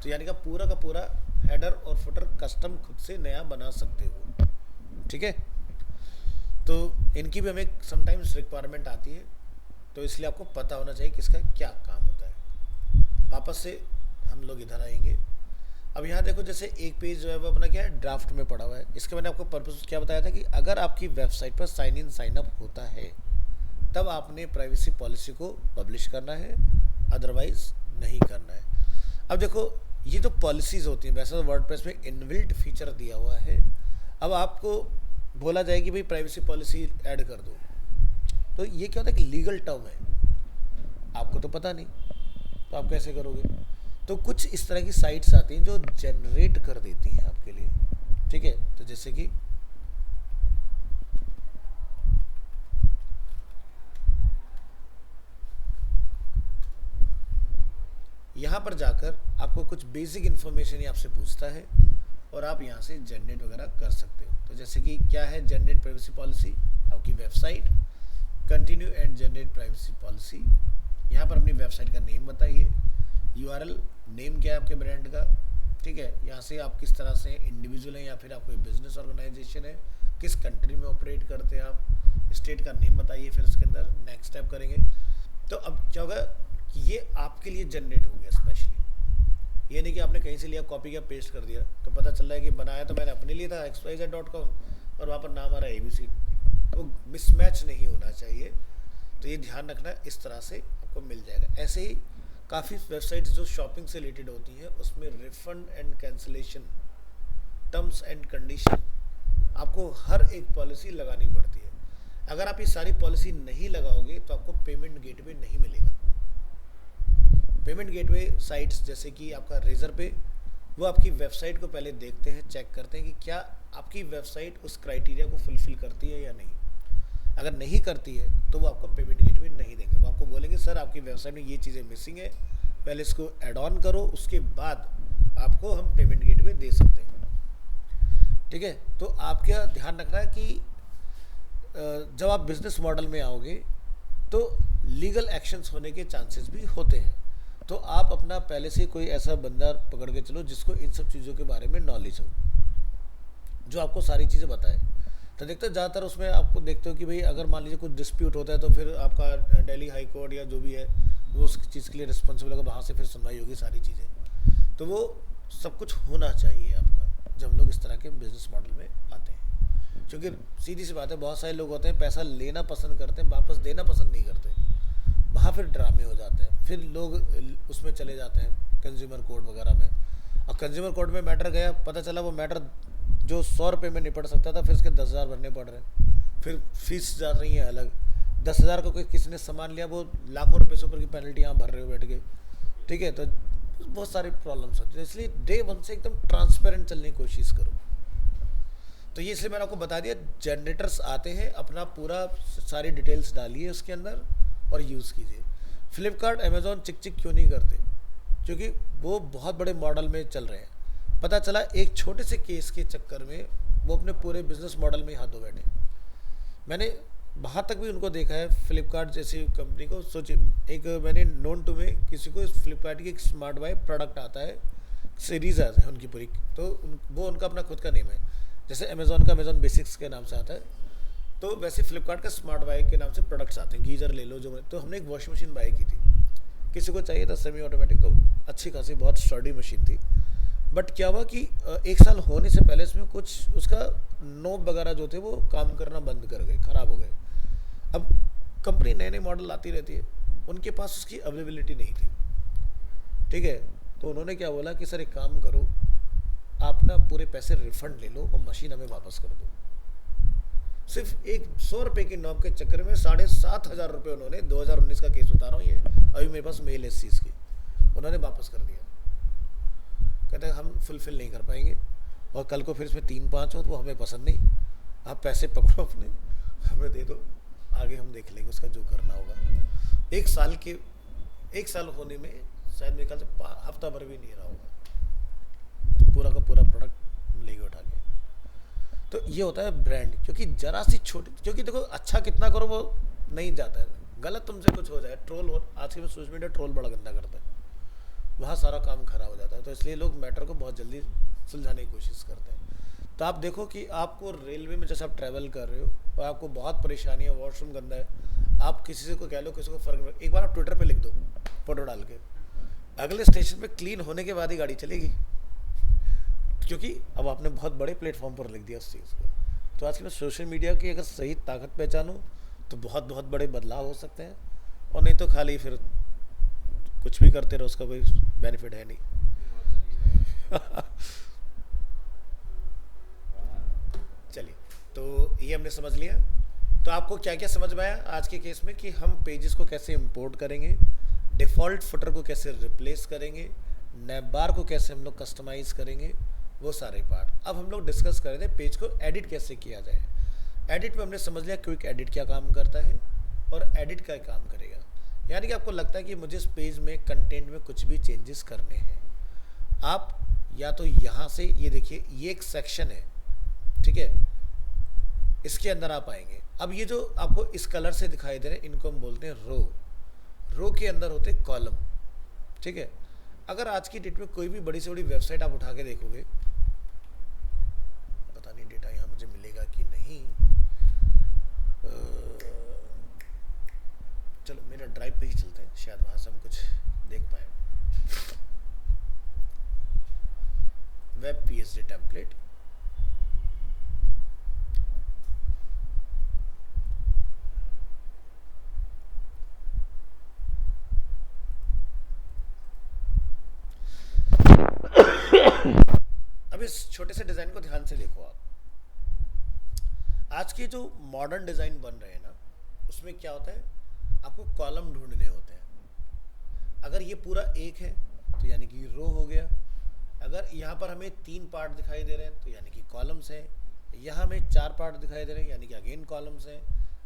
तो यानी कि पूरा का पूरा हेडर और फुटर कस्टम खुद से नया बना सकते हो। ठीक है, तो इनकी भी हमें समटाइम्स रिक्वायरमेंट आती है, तो इसलिए आपको पता होना चाहिए किसका क्या काम होता है। वापस से हम लोग इधर आएंगे। अब यहाँ देखो जैसे एक पेज जो है वो अपना क्या है, ड्राफ्ट में पड़ा हुआ है। इसके मैंने आपको पर्पस क्या बताया था कि अगर आपकी वेबसाइट पर साइन इन साइन अप होता है तब आपने प्राइवेसी पॉलिसी को पब्लिश करना है, अदरवाइज नहीं करना है। अब देखो ये जो पॉलिसीज़ होती हैं, वैसे तो वर्डप्रेस में इनबिल्ट फीचर दिया हुआ है। अब आपको बोला जाए कि भाई प्राइवेसी पॉलिसी ऐड कर दो, तो ये क्या होता है कि लीगल टर्म है, आपको तो पता नहीं, तो आप कैसे करोगे। तो कुछ इस तरह की साइट्स आती हैं जो जनरेट कर देती हैं आपके लिए, ठीक है। तो जैसे कि यहाँ पर जाकर आपको कुछ बेसिक इन्फॉर्मेशन ही आपसे पूछता है और आप यहाँ से जनरेट वगैरह कर सकते हो। तो जैसे कि क्या है जनरेट प्राइवेसी पॉलिसी, आपकी website, continue and generate privacy policy. यहाँ पर अपनी वेबसाइट का नेम बताइए, यूआरएल, नेम क्या है आपके ब्रांड का, ठीक है। यहाँ से आप किस तरह से इंडिविजुअल हैं या फिर आप कोई बिजनेस ऑर्गेनाइजेशन है, किस कंट्री में ऑपरेट करते हैं आप, स्टेट का नेम बताइए। फिर उसके अंदर नेक्स्ट स्टेप करेंगे। तो अब क्या होगा कि ये आपके लिए जनरेट हो गया स्पेशली। ये नहीं कि आपने कहीं से लिया, कॉपी किया, पेस्ट कर दिया, तो पता चल रहा है कि बनाया तो मैंने अपने लिए था xyz.com और वहाँ पर नाम आ रहा है ABC। तो मिसमैच नहीं होना चाहिए। तो ये ध्यान रखना, इस तरह से आपको मिल जाएगा। ऐसे ही काफ़ी वेबसाइट्स जो शॉपिंग से रिलेटेड होती हैं उसमें refund and cancellation, terms and condition, आपको हर एक पॉलिसी लगानी पड़ती है। अगर आप ये सारी पॉलिसी नहीं लगाओगे तो आपको पेमेंट गेटवे नहीं मिलेगा। पेमेंट गेटवे साइट्स जैसे कि आपका रेजर पे, वो आपकी वेबसाइट को पहले देखते हैं, चेक करते हैं कि क्या आपकी वेबसाइट उस क्राइटेरिया को फुलफिल करती है या नहीं। अगर नहीं करती है तो वो आपको पेमेंट गेटवे नहीं देंगे। वो आपको बोलेंगे सर आपकी वेबसाइट में ये चीज़ें मिसिंग है, पहले इसको ऐड ऑन करो, उसके बाद आपको हम पेमेंट गेटवे दे सकते हैं, ठीक है। तो आप क्या ध्यान रखना है कि जब आप बिजनेस मॉडल में आओगे तो लीगल एक्शंस होने के चांसेस भी होते हैं। तो आप अपना पहले से कोई ऐसा बंदा पकड़ के चलो जिसको इन सब चीज़ों के बारे में नॉलेज हो, जो आपको सारी चीज़ें बताए। तो देखते हो ज़्यादातर उसमें आपको देखते हो कि भाई अगर मान लीजिए कुछ डिस्प्यूट होता है तो फिर आपका दिल्ली हाई कोर्ट या जो भी है वो उस चीज़ के लिए रिस्पॉन्सिबल होगा, वहाँ से फिर सुनवाई होगी सारी चीज़ें। तो वो सब कुछ होना चाहिए आपका जब लोग इस तरह के बिजनेस मॉडल में आते हैं। क्योंकि सीधी सी बात है, बहुत सारे लोग होते हैं पैसा लेना पसंद करते हैं, वापस देना पसंद नहीं करते, वहाँ फिर ड्रामे हो जाते हैं, फिर लोग उसमें चले जाते हैं कंज्यूमर कोर्ट वगैरह में। और कंज्यूमर कोर्ट में मैटर गया, पता चला वो मैटर जो 100 रुपये में निपट सकता था फिर उसके 10,000 भरने पड़ रहे हैं, फिर फीस जा रही है अलग। 10,000 को कोई किसी ने सामान लिया, वो लाखों रुपये से ऊपर की पेनल्टी यहाँ भर रहे हो बैठ के, ठीक है। तो बहुत सारी प्रॉब्लम्स होती है, इसलिए डे वन से एकदम ट्रांसपेरेंट चलने की कोशिश करो। तो ये इसलिए मैंने आपको बता दिया, जनरेटर्स आते हैं, अपना पूरा सारी डिटेल्स डालिए उसके अंदर और यूज़ कीजिए। फ्लिपकार्ट अमेज़ॉन चिक चिक क्यों नहीं करते, क्योंकि वो बहुत बड़े मॉडल में चल रहे हैं। पता चला एक छोटे से केस के चक्कर में वो अपने पूरे बिजनेस मॉडल में ही हाथों बैठे। मैंने वहाँ तक भी उनको देखा है, फ्लिपकार्ट जैसी कंपनी को। सोचिए, एक मैंने नोन टू में किसी को फ्लिपकार्ट की एक स्मार्ट वाई प्रोडक्ट आता है, सीरीज़ है उनकी पूरी, तो वो उनका अपना खुद का नेम है। जैसे अमेज़ॉन का अमेज़ॉन बेसिक्स के नाम से आता है, तो वैसे फ्लिपकार्ट का स्मार्ट वाई के नाम से प्रोडक्ट्स आते हैं। गीज़र ले लो जो, तो हमने एक वॉशिंग मशीन बाई की थी, किसी को चाहिए था सेमी ऑटोमेटिक, तो अच्छी खासी बहुत स्टडी मशीन थी। बट क्या हुआ कि 1 साल होने से पहले इसमें कुछ उसका नोब वगैरह जो थे वो काम करना बंद कर गए, ख़राब हो गए। अब कंपनी नए नए मॉडल आती रहती है, उनके पास उसकी अवेलेबिलिटी नहीं थी, ठीक है। तो उन्होंने क्या बोला कि सर एक काम करो, आप ना पूरे पैसे रिफंड ले लो और मशीन हमें वापस कर दो। सिर्फ एक 100 रुपये की नॉब के चक्कर में 7,500 रुपये उन्होंने, 2019 का केस बता रहा हूँ ये, अभी मेरे पास मेल है इस चीज़ की, उन्होंने वापस कर दिया। कहते हैं हम फुलफिल नहीं कर पाएंगे और कल को फिर इसमें 3-5 हो तो वो हमें पसंद नहीं, आप पैसे पकड़ो अपने, हमें दे दो, आगे हम देख लेंगे उसका जो करना होगा। 1 साल होने में शायद मेरे ख्याल से हफ्ता भर भी नहीं रहा होगा, तो पूरा का पूरा प्रोडक्ट लेके उठा के। तो ये होता है ब्रांड, क्योंकि जरा सी छोटी, क्योंकि देखो अच्छा कितना करो वो नहीं जाता है, गलत तुमसे कुछ हो जाए, ट्रोल हो, आज के सोशल मीडिया ट्रोल बड़ा गंदा करता है, वहाँ सारा काम खराब हो जाता है। तो इसलिए लोग मैटर को बहुत जल्दी सुलझाने की कोशिश करते हैं। तो आप देखो कि आपको रेलवे में जैसे आप ट्रैवल कर रहे हो और आपको बहुत परेशानी है, वॉशरूम गंदा है, आप किसी से को कह लो, किसी को फ़र्क नहीं, एक बार आप ट्विटर पे लिख दो फोटो डाल के, अगले स्टेशन पे क्लीन होने के बाद ही गाड़ी चलेगी, क्योंकि अब आपने बहुत बड़े प्लेटफॉर्म पर लिख दिया उस चीज़ को। तो आज के सोशल मीडिया की अगर सही ताकत पहचानो तो बहुत बहुत बड़े बदलाव हो सकते हैं, और नहीं तो खाली फिर कुछ भी करते रहो, उसका कोई बेनिफिट है नहीं। चलिए, तो ये हमने समझ लिया। तो आपको क्या क्या समझ में आया आज के केस में कि हम पेजेस को कैसे इंपोर्ट करेंगे, डिफ़ॉल्ट फुटर को कैसे रिप्लेस करेंगे, नैब बार को कैसे हम लोग कस्टमाइज़ करेंगे, वो सारे पार्ट। अब हम लोग डिस्कस कर रहे थे पेज को एडिट कैसे किया जाए। एडिट में हमने समझ लिया क्विक एडिट क्या काम करता है और एडिट क्या काम करेगा। यानी कि आपको लगता है कि मुझे इस पेज में कंटेंट में कुछ भी चेंजेस करने हैं, आप या तो यहाँ से ये देखिए, ये एक सेक्शन है, ठीक है, इसके अंदर आप आएंगे। अब ये जो आपको इस कलर से दिखाई दे रहे हैं, इनको हम बोलते हैं रो। रो के अंदर होते कॉलम, ठीक है। अगर आज की डेट में कोई भी बड़ी से बड़ी वेबसाइट आप उठा के देखोगे, पता नहीं डेटा यहाँ मुझे मिलेगा कि नहीं, चलो मेरा ड्राइव पे ही चलते हैं, शायद वहाँ से हम कुछ देख पाए। वेब पीएचडी टेम्पलेट, अब इस छोटे से डिज़ाइन को ध्यान से देखो आप। आज के जो मॉडर्न डिज़ाइन बन रहे हैं ना, उसमें क्या होता है, आपको कॉलम ढूंढने होते हैं। अगर ये पूरा एक है तो यानी कि रो हो गया, अगर यहाँ पर हमें 3 पार्ट दिखाई दे रहे हैं तो यानी कि कॉलम्स हैं, यहाँ हमें 4 पार्ट दिखाई दे रहे हैं यानी कि अगेन कॉलम्स हैं।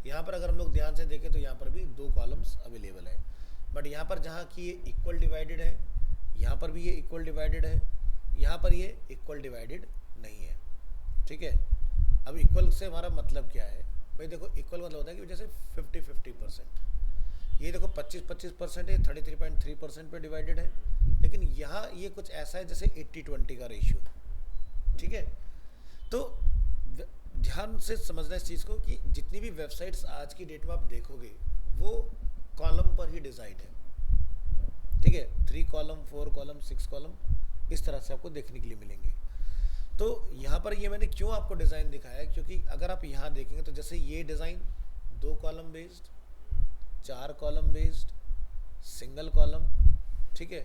यहाँ पर अगर हम लोग ध्यान से देखें तो यहाँ पर भी 2 कॉलम्स अवेलेबल है, बट यहाँ पर जहाँ की ये इक्वल डिवाइडेड है, यहाँ पर भी ये इक्वल डिवाइडेड है, यहाँ पर ये इक्वल डिवाइडेड नहीं है, ठीक है। अब इक्वल से हमारा मतलब क्या है भाई, देखो इक्वल मतलब होता है कि जैसे 50-50%, ये देखो 25-25% है, 33.3% पे डिवाइडेड है, लेकिन यहाँ ये कुछ ऐसा है जैसे 80-20 का रेशियो, ठीक है। तो ध्यान से समझना इस चीज़ को कि जितनी भी वेबसाइट्स आज की डेट में आप देखोगे वो कॉलम पर ही डिज़ाइन है, ठीक है। 3 कॉलम, 4 कॉलम, 6 कॉलम, इस तरह से आपको देखने के लिए मिलेंगे। तो यहाँ पर ये मैंने क्यों आपको डिज़ाइन दिखाया है, क्योंकि अगर आप यहाँ देखेंगे तो जैसे ये design 2 column based, 4 column based, single column, ठीक है।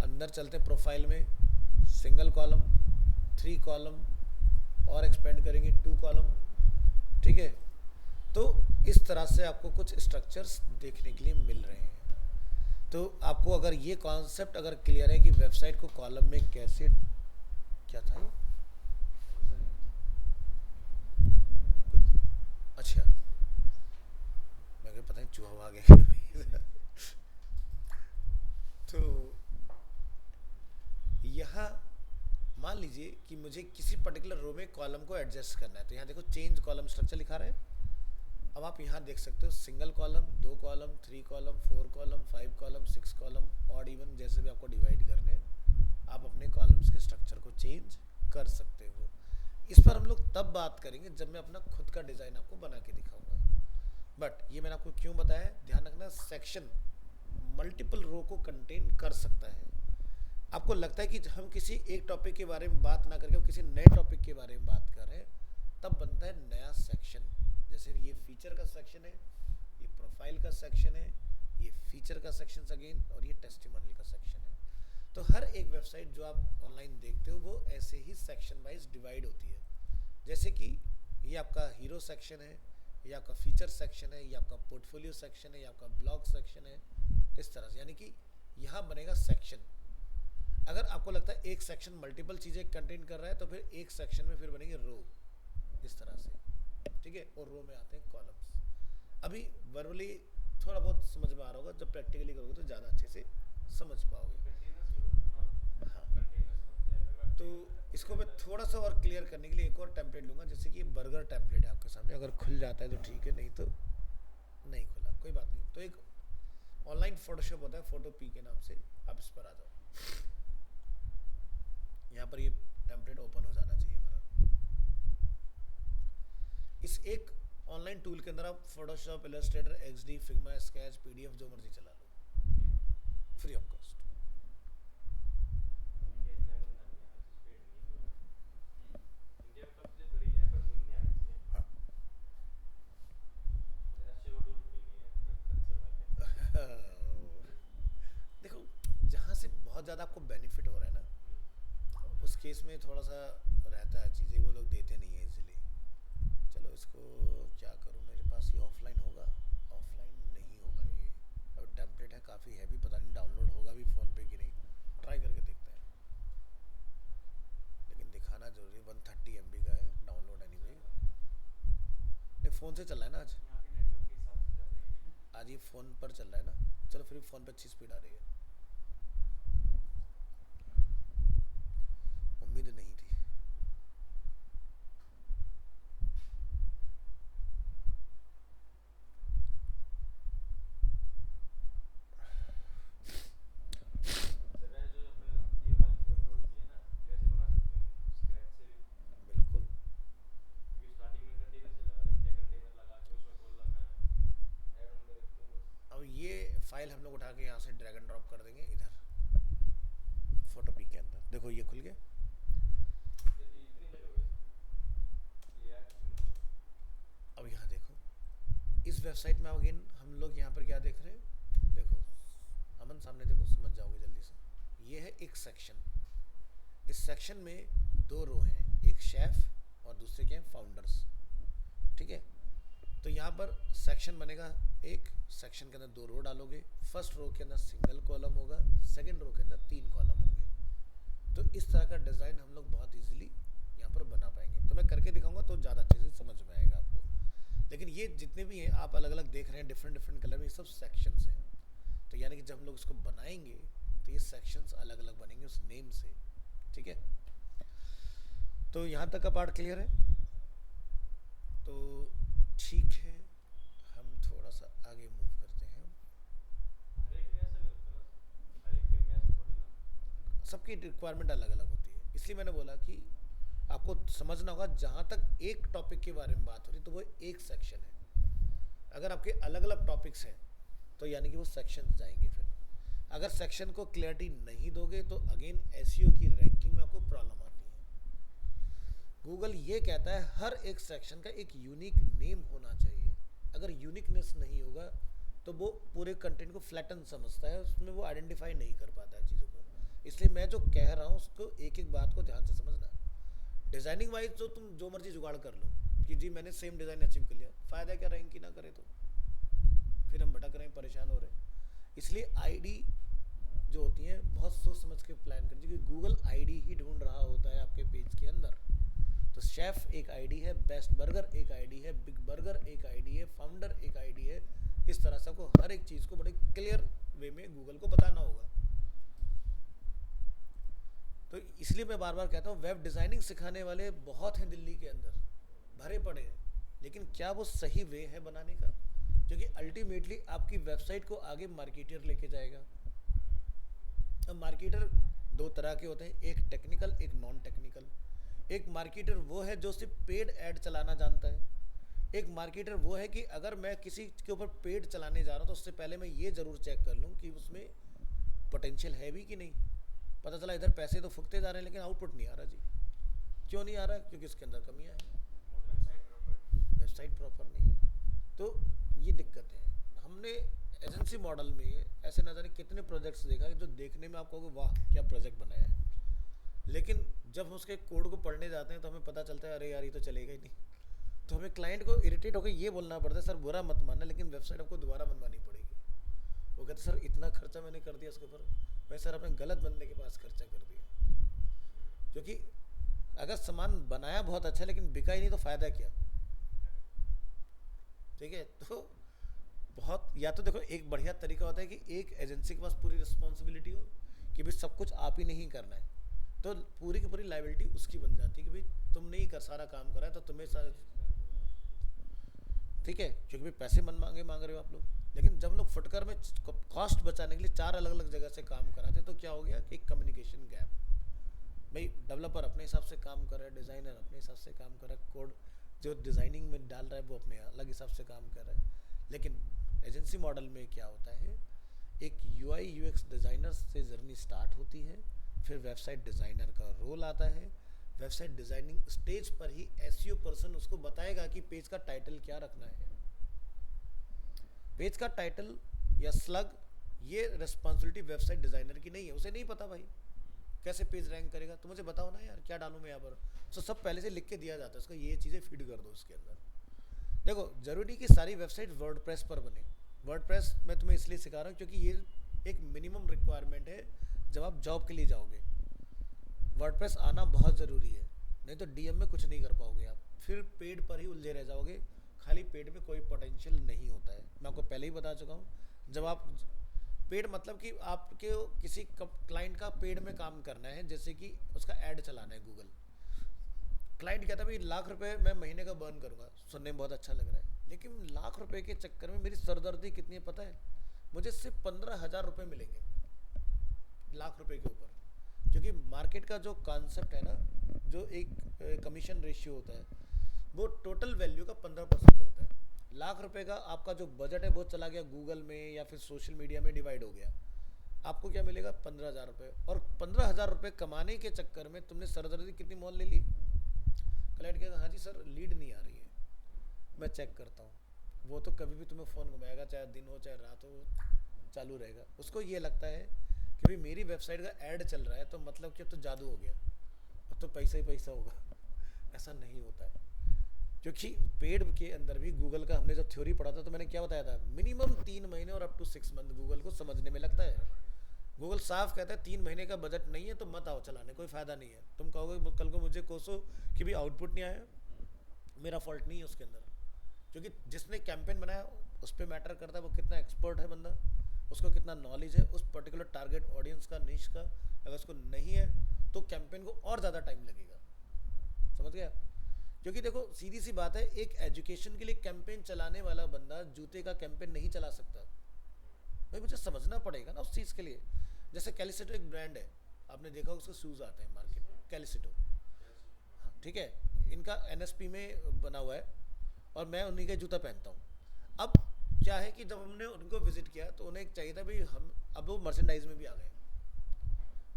अंदर चलते प्रोफाइल में सिंगल कॉलम, 3 कॉलम और एक्सपेंड करेंगे 2 कॉलम, ठीक है। तो इस तरह से आपको कुछ स्ट्रक्चर्स देखने के लिए मिल रहे हैं। तो आपको अगर ये कॉन्सेप्ट अगर क्लियर है कि वेबसाइट को कॉलम में कैसे, क्या था ये, अच्छा मैं पता नहीं चूहा आ गया तो यहाँ मान लीजिए कि मुझे किसी पर्टिकुलर रो में कॉलम को एडजस्ट करना है, तो यहाँ देखो चेंज कॉलम स्ट्रक्चर लिखा रहा है। अब आप यहाँ देख सकते हो single column, 2 column, 3 column, 4 column, 5 column, 6 column, odd even जैसे भी आपको डिवाइड करने, आप अपने कॉलम्स के स्ट्रक्चर को चेंज कर सकते हो। इस पर हम लोग तब बात करेंगे जब मैं अपना खुद का डिज़ाइन आपको बना के दिखाऊंगा। बट ये मैंने आपको क्यों बताया, ध्यान रखना, सेक्शन मल्टीपल रो को कंटेन कर सकता है। आपको लगता है कि हम किसी एक टॉपिक के बारे में बात ना करके किसी नए टॉपिक के बारे में बात कर रहे हैं, तब बनता है नया सेक्शन। जैसे ये फीचर का सेक्शन है, ये प्रोफाइल का सेक्शन है, ये फीचर का सेक्शन अगेन, और ये टेस्टिमोनियल का सेक्शन है। तो हर एक वेबसाइट जो आप ऑनलाइन देखते हो वो ऐसे ही सेक्शन वाइज डिवाइड होती है। जैसे कि ये आपका हीरो सेक्शन है, ये आपका फीचर सेक्शन है, ये आपका पोर्टफोलियो सेक्शन है, ये आपका ब्लॉग सेक्शन है, इस तरह से। यानी कि यहाँ बनेगा सेक्शन। अगर आपको लगता है एक सेक्शन मल्टीपल चीज़ें कंटेन कर रहा है तो फिर एक सेक्शन में फिर बनेंगे रो, इस तरह से, ठीक है। और रो में आते हैं कॉलम्स। अभी वर्बली थोड़ा बहुत समझ में आ रहा होगा, जब प्रैक्टिकली करोगे तो ज़्यादा अच्छे से समझ पाओगे। हाँ, तो इसको मैं थोड़ा सा और क्लियर करने के लिए एक और टेम्पलेट लूँगा, जैसे कि ये बर्गर टेम्पलेट है आपके सामने। अगर खुल जाता है तो ठीक है, नहीं तो नहीं खुला कोई बात नहीं। तो एक ऑनलाइन फोटोशॉप होता है फोटो पी के नाम से, आप इस पर आ जाओ। यहाँ पर ये टेम्पलेट ओपन हो जाना चाहिए हमारा। इस एक ऑनलाइन टूल के अंदर आप Photoshop, Illustrator, XD, Figma, sketch, PDF जो मर्जी चला लो, फ्री ऑफ कॉस्ट। देखो जहाँ से बहुत ज़्यादा आपको बेनिफिट हो रहा है ना, उस केस में थोड़ा सा रहता है चीज़ें वो लोग देते नहीं है इजीली। चलो इसको क्या करूँ, मेरे पास फ़ोन से चल रहा है ना आज? यहाँ के नेटवर्क के हिसाब से ज़्यादा ही है। आज ये फ़ोन पर चल रहा है ना, चलो फिर फ़ोन पे अच्छी स्पीड आ रही है। उम्मीद नहीं थी। जगह जो अपने ये वाली अपलोड की है ना, ये ऐसे बना सकते हैं स्क्रैच से भी। बिल्कुल। क्योंकि स्टार्टिंग में कंटेनर से लगा रखे हैं, कंटेनर लगा के उसमें खोल रखा है, ऐड ऑन कर रखते हैं बस। अब ये फाइल हम लोग उठा के यहाँ से ड्रैग एंड ड्रॉप कर देंगे इधर फोटो पी के अंदर। देखो ये खुल गया। ये इतनी जगह वैसे ये ऐड अब यहाँ देखो, इस वेबसाइट में अगेन हम लोग यहाँ पर क्या देख रहे हैं, देखो अमन सामने देखो, समझ जाओगे जल्दी से। ये है एक सेक्शन। इस सेक्शन में दो रो हैं, एक शेफ और दूसरे क्या है, फाउंडर्स। ठीक है, तो यहाँ पर सेक्शन बनेगा एक, सेक्शन के अंदर दो रो डालोगे। फर्स्ट रो के अंदर सिंगल कॉलम होगा, सेकंड रो के अंदर 3 कॉलम होंगे। तो इस तरह का डिज़ाइन हम लोग बहुत इजीली यहाँ पर बना पाएंगे। तो मैं करके दिखाऊंगा तो ज़्यादा अच्छे से समझ में आएगा आपको। लेकिन ये जितने भी हैं आप अलग अलग देख रहे हैं, डिफरेंट डिफरेंट कलर में, ये सब सेक्शंस हैं। तो यानी कि जब हम लोग इसको बनाएंगे तो ये सेक्शंस अलग अलग बनेंगे उस नेम से। ठीक है, तो यहाँ तक का पार्ट क्लियर है? तो ठीक है, हम थोड़ा सा आगे मूव करते हैं। हर एक में ऐसा नहीं होता ना, हर एक टीम में ऐसा थोड़ी ना। सबकी रिक्वायरमेंट अलग अलग होती है, इसलिए मैंने बोला कि आपको समझना होगा जहाँ तक एक टॉपिक के बारे में बात हो रही तो वो एक सेक्शन है। अगर आपके अलग अलग टॉपिक्स हैं तो यानी कि वो सेक्शन जाएंगे। फिर अगर सेक्शन को क्लियरिटी नहीं दोगे तो अगेन एसईओ की रैंकिंग में आपको प्रॉब्लम आती है। गूगल ये कहता है हर एक सेक्शन का एक यूनिक नेम होना चाहिए। अगर यूनिकनेस नहीं होगा तो वो पूरे कंटेंट को फ्लैटन समझता है, उसमें वो आइडेंटिफाई नहीं कर पाता है चीज़ों को। इसलिए मैं जो कह रहा हूँ उसको एक एक बात को ध्यान से समझना। डिज़ाइनिंग वाइज तो तुम जो मर्जी जुगाड़ कर लो कि जी मैंने सेम डिज़ाइन अचीव कर लिया, फ़ायदा क्या रैंक ही ना करे तो फिर हम भटक रहे हैं, परेशान हो रहे हैं। इसलिए आईडी जो होती हैं बहुत सोच समझ के प्लान करनी चाहिए, क्योंकि गूगल आईडी ही ढूंढ रहा होता है आपके पेज के अंदर। तो शेफ एक आईडी है, बेस्ट बर्गर एक आईडी है, बिग बर्गर एक आईडी है, फाउंडर एक आईडी है। इस तरह से आपको हर एक चीज़ को बड़े क्लियर वे में गूगल को बताना होगा। तो इसलिए मैं बार बार कहता हूँ वेब डिज़ाइनिंग सिखाने वाले बहुत हैं दिल्ली के अंदर, भरे पड़े हैं, लेकिन क्या वो सही वे है बनाने का? क्योंकि अल्टीमेटली आपकी वेबसाइट को आगे मार्केटर लेके जाएगा। अब मार्केटर दो तरह के होते हैं, एक टेक्निकल एक नॉन टेक्निकल। एक मार्केटर वो है जो सिर्फ पेड ऐड चलाना जानता है। एक मार्केटर वो है कि अगर मैं किसी के ऊपर पेड चलाने जा रहा हूँ तो उससे पहले मैं ये ज़रूर चेक कर लूँ कि उसमें पोटेंशियल है भी कि नहीं। पता चला इधर पैसे तो फूकते जा रहे हैं लेकिन आउटपुट नहीं आ रहा जी। क्यों नहीं आ रहा? क्योंकि इसके अंदर कमियाँ हैं, modern site proper. Website proper नहीं है। तो ये दिक्कतें हैं। हमने एजेंसी मॉडल में ऐसे न जाने कितने प्रोजेक्ट्स देखा कि जो देखने में आप कहोगे वाह क्या प्रोजेक्ट बनाया है, लेकिन जब हम उसके कोड को पढ़ने जाते हैं तो हमें पता चलता है अरे यार ये तो चलेगा ही नहीं। तो हमें क्लाइंट को इरिटेट होकर ये बोलना पड़ता है सर बुरा मत मानना, लेकिन वेबसाइट आपको दोबारा बनवानी पड़ेगी। वो कहते सर इतना खर्चा मैंने कर दिया उसके ऊपर। मैं सर आपने गलत बंदे के पास खर्चा कर दिया। क्योंकि अगर सामान बनाया बहुत अच्छा लेकिन बिका ही नहीं तो फ़ायदा क्या? ठीक है, तो बहुत या तो देखो एक बढ़िया तरीका होता है कि एक एजेंसी के पास पूरी रिस्पॉन्सिबिलिटी हो कि भाई सब कुछ आप ही नहीं करना है, तो पूरी की पूरी लाइबिलिटी उसकी बन जाती है कि भाई तुमने ही कर सारा काम करा है तो तुम्हें सारा। ठीक है, क्योंकि भाई पैसे मन मांगे मांग रहे हो आप लोग। लेकिन जब लोग फुटकर में कॉस्ट बचाने के लिए 4 अलग अलग जगह से काम कराते तो क्या हो गया कि एक कम्युनिकेशन गैप। भाई डेवलपर अपने हिसाब से काम कर रहा है, डिज़ाइनर अपने हिसाब से काम कर रहा है, कोड जो डिज़ाइनिंग में डाल रहा है वो अपने अलग हिसाब से काम कर रहा है। लेकिन एजेंसी मॉडल में क्या होता है, एक यूआई यूएक्स डिज़ाइनर से जर्नी स्टार्ट होती है, फिर वेबसाइट डिज़ाइनर का रोल आता है। वेबसाइट डिज़ाइनिंग स्टेज पर ही एसईओ पर्सन उसको बताएगा कि पेज का टाइटल क्या रखना है। पेज का टाइटल या स्लग ये रिस्पॉन्सिबिलिटी वेबसाइट डिज़ाइनर की नहीं है, उसे नहीं पता भाई कैसे पेज रैंक करेगा। तो मुझे बताओ ना यार क्या डालूँ मैं यहाँ पर। तो सब पहले से लिख के दिया जाता है उसको, ये चीज़ें फीड कर दो उसके अंदर। देखो जरूरी कि सारी वेबसाइट वर्डप्रेस पर बने। वर्डप्रेस मैं तुम्हें इसलिए सिखा रहा हूँ क्योंकि ये एक मिनिमम रिक्वायरमेंट है जब आप जॉब के लिए जाओगे। वर्डप्रेस आना बहुत ज़रूरी है, नहीं तो डीएम में कुछ नहीं कर पाओगे आप, फिर पेड पर ही उलझे रह जाओगे, खाली पेड में कोई पोटेंशियल नहीं होता है, मैं आपको पहले ही बता चुका हूँ। जब आप पेड मतलब कि आपके किसी क्लाइंट का पेड में काम करना है, जैसे कि उसका ऐड चलाना है गूगल, क्लाइंट कहता है भाई लाख रुपए मैं महीने का बर्न करूंगा, सुनने में बहुत अच्छा लग रहा है, लेकिन लाख रुपए के चक्कर में मेरी सरदर्दी कितनी है पता है? मुझे सिर्फ 15,000 रुपये मिलेंगे लाख रुपए के ऊपर, क्योंकि मार्केट का जो कॉन्सेप्ट है ना, जो एक कमीशन रेशियो होता है, वो टोटल वैल्यू का 15% होता है। लाख रुपए का आपका जो बजट है वो चला गया गूगल में या फिर सोशल मीडिया में डिवाइड हो गया, आपको क्या मिलेगा? 15,000 रुपये। और 15,000 रुपये कमाने के चक्कर में तुमने सरदर्दी कितनी मोल ले ली? क्लाइंट कहेगा हाँ जी सर लीड नहीं आ रही है, मैं चेक करता हूँ। वो तो कभी भी तुम्हें फ़ोन घुमाएगा, चाहे दिन हो चाहे रात हो, चालू रहेगा। उसको ये लगता है कि भाई मेरी वेबसाइट का ऐड चल रहा है तो मतलब कि अब तो जादू हो गया, अब तो पैसा ही पैसा होगा। ऐसा नहीं होता है, क्योंकि पेड के अंदर भी गूगल का हमने जब थ्योरी पढ़ा था तो मैंने क्या बताया था, मिनिमम 3 महीने और अप टू 6 मंथ गूगल को समझने में लगता है। गूगल साफ कहता है 3 महीने का बजट नहीं है तो मत आओ चलाने, कोई फ़ायदा नहीं है। तुम कहोगे कल को मुझे कोसो कि भी आउटपुट नहीं आया, मेरा फॉल्ट नहीं है उसके अंदर, क्योंकि जिसने कैंपेन बनाया उस पर मैटर करता है वो कितना एक्सपर्ट है बंदा, उसको कितना नॉलेज है उस पर्टिकुलर टारगेट ऑडियंस का, निश का। अगर उसको नहीं है तो कैंपेन को और ज़्यादा टाइम लगेगा, समझ गया? क्योंकि देखो सीधी सी बात है, एक एजुकेशन के लिए कैंपेन चलाने वाला बंदा जूते का कैंपेन नहीं चला सकता। भाई मुझे समझना पड़ेगा ना उस चीज़ के लिए। जैसे कैलिसिटो एक ब्रांड है, आपने देखा उसके शूज़ आते हैं मार्केट में, कैलिसिटो, हाँ ठीक है, इनका एनएसपी में बना हुआ है और मैं उन्हीं का जूता पहनता हूँ। अब क्या है कि जब हमने उनको विजिट किया तो उन्हें चाहिए था भाई हम, अब वो मर्चेंडाइज में भी आ गए,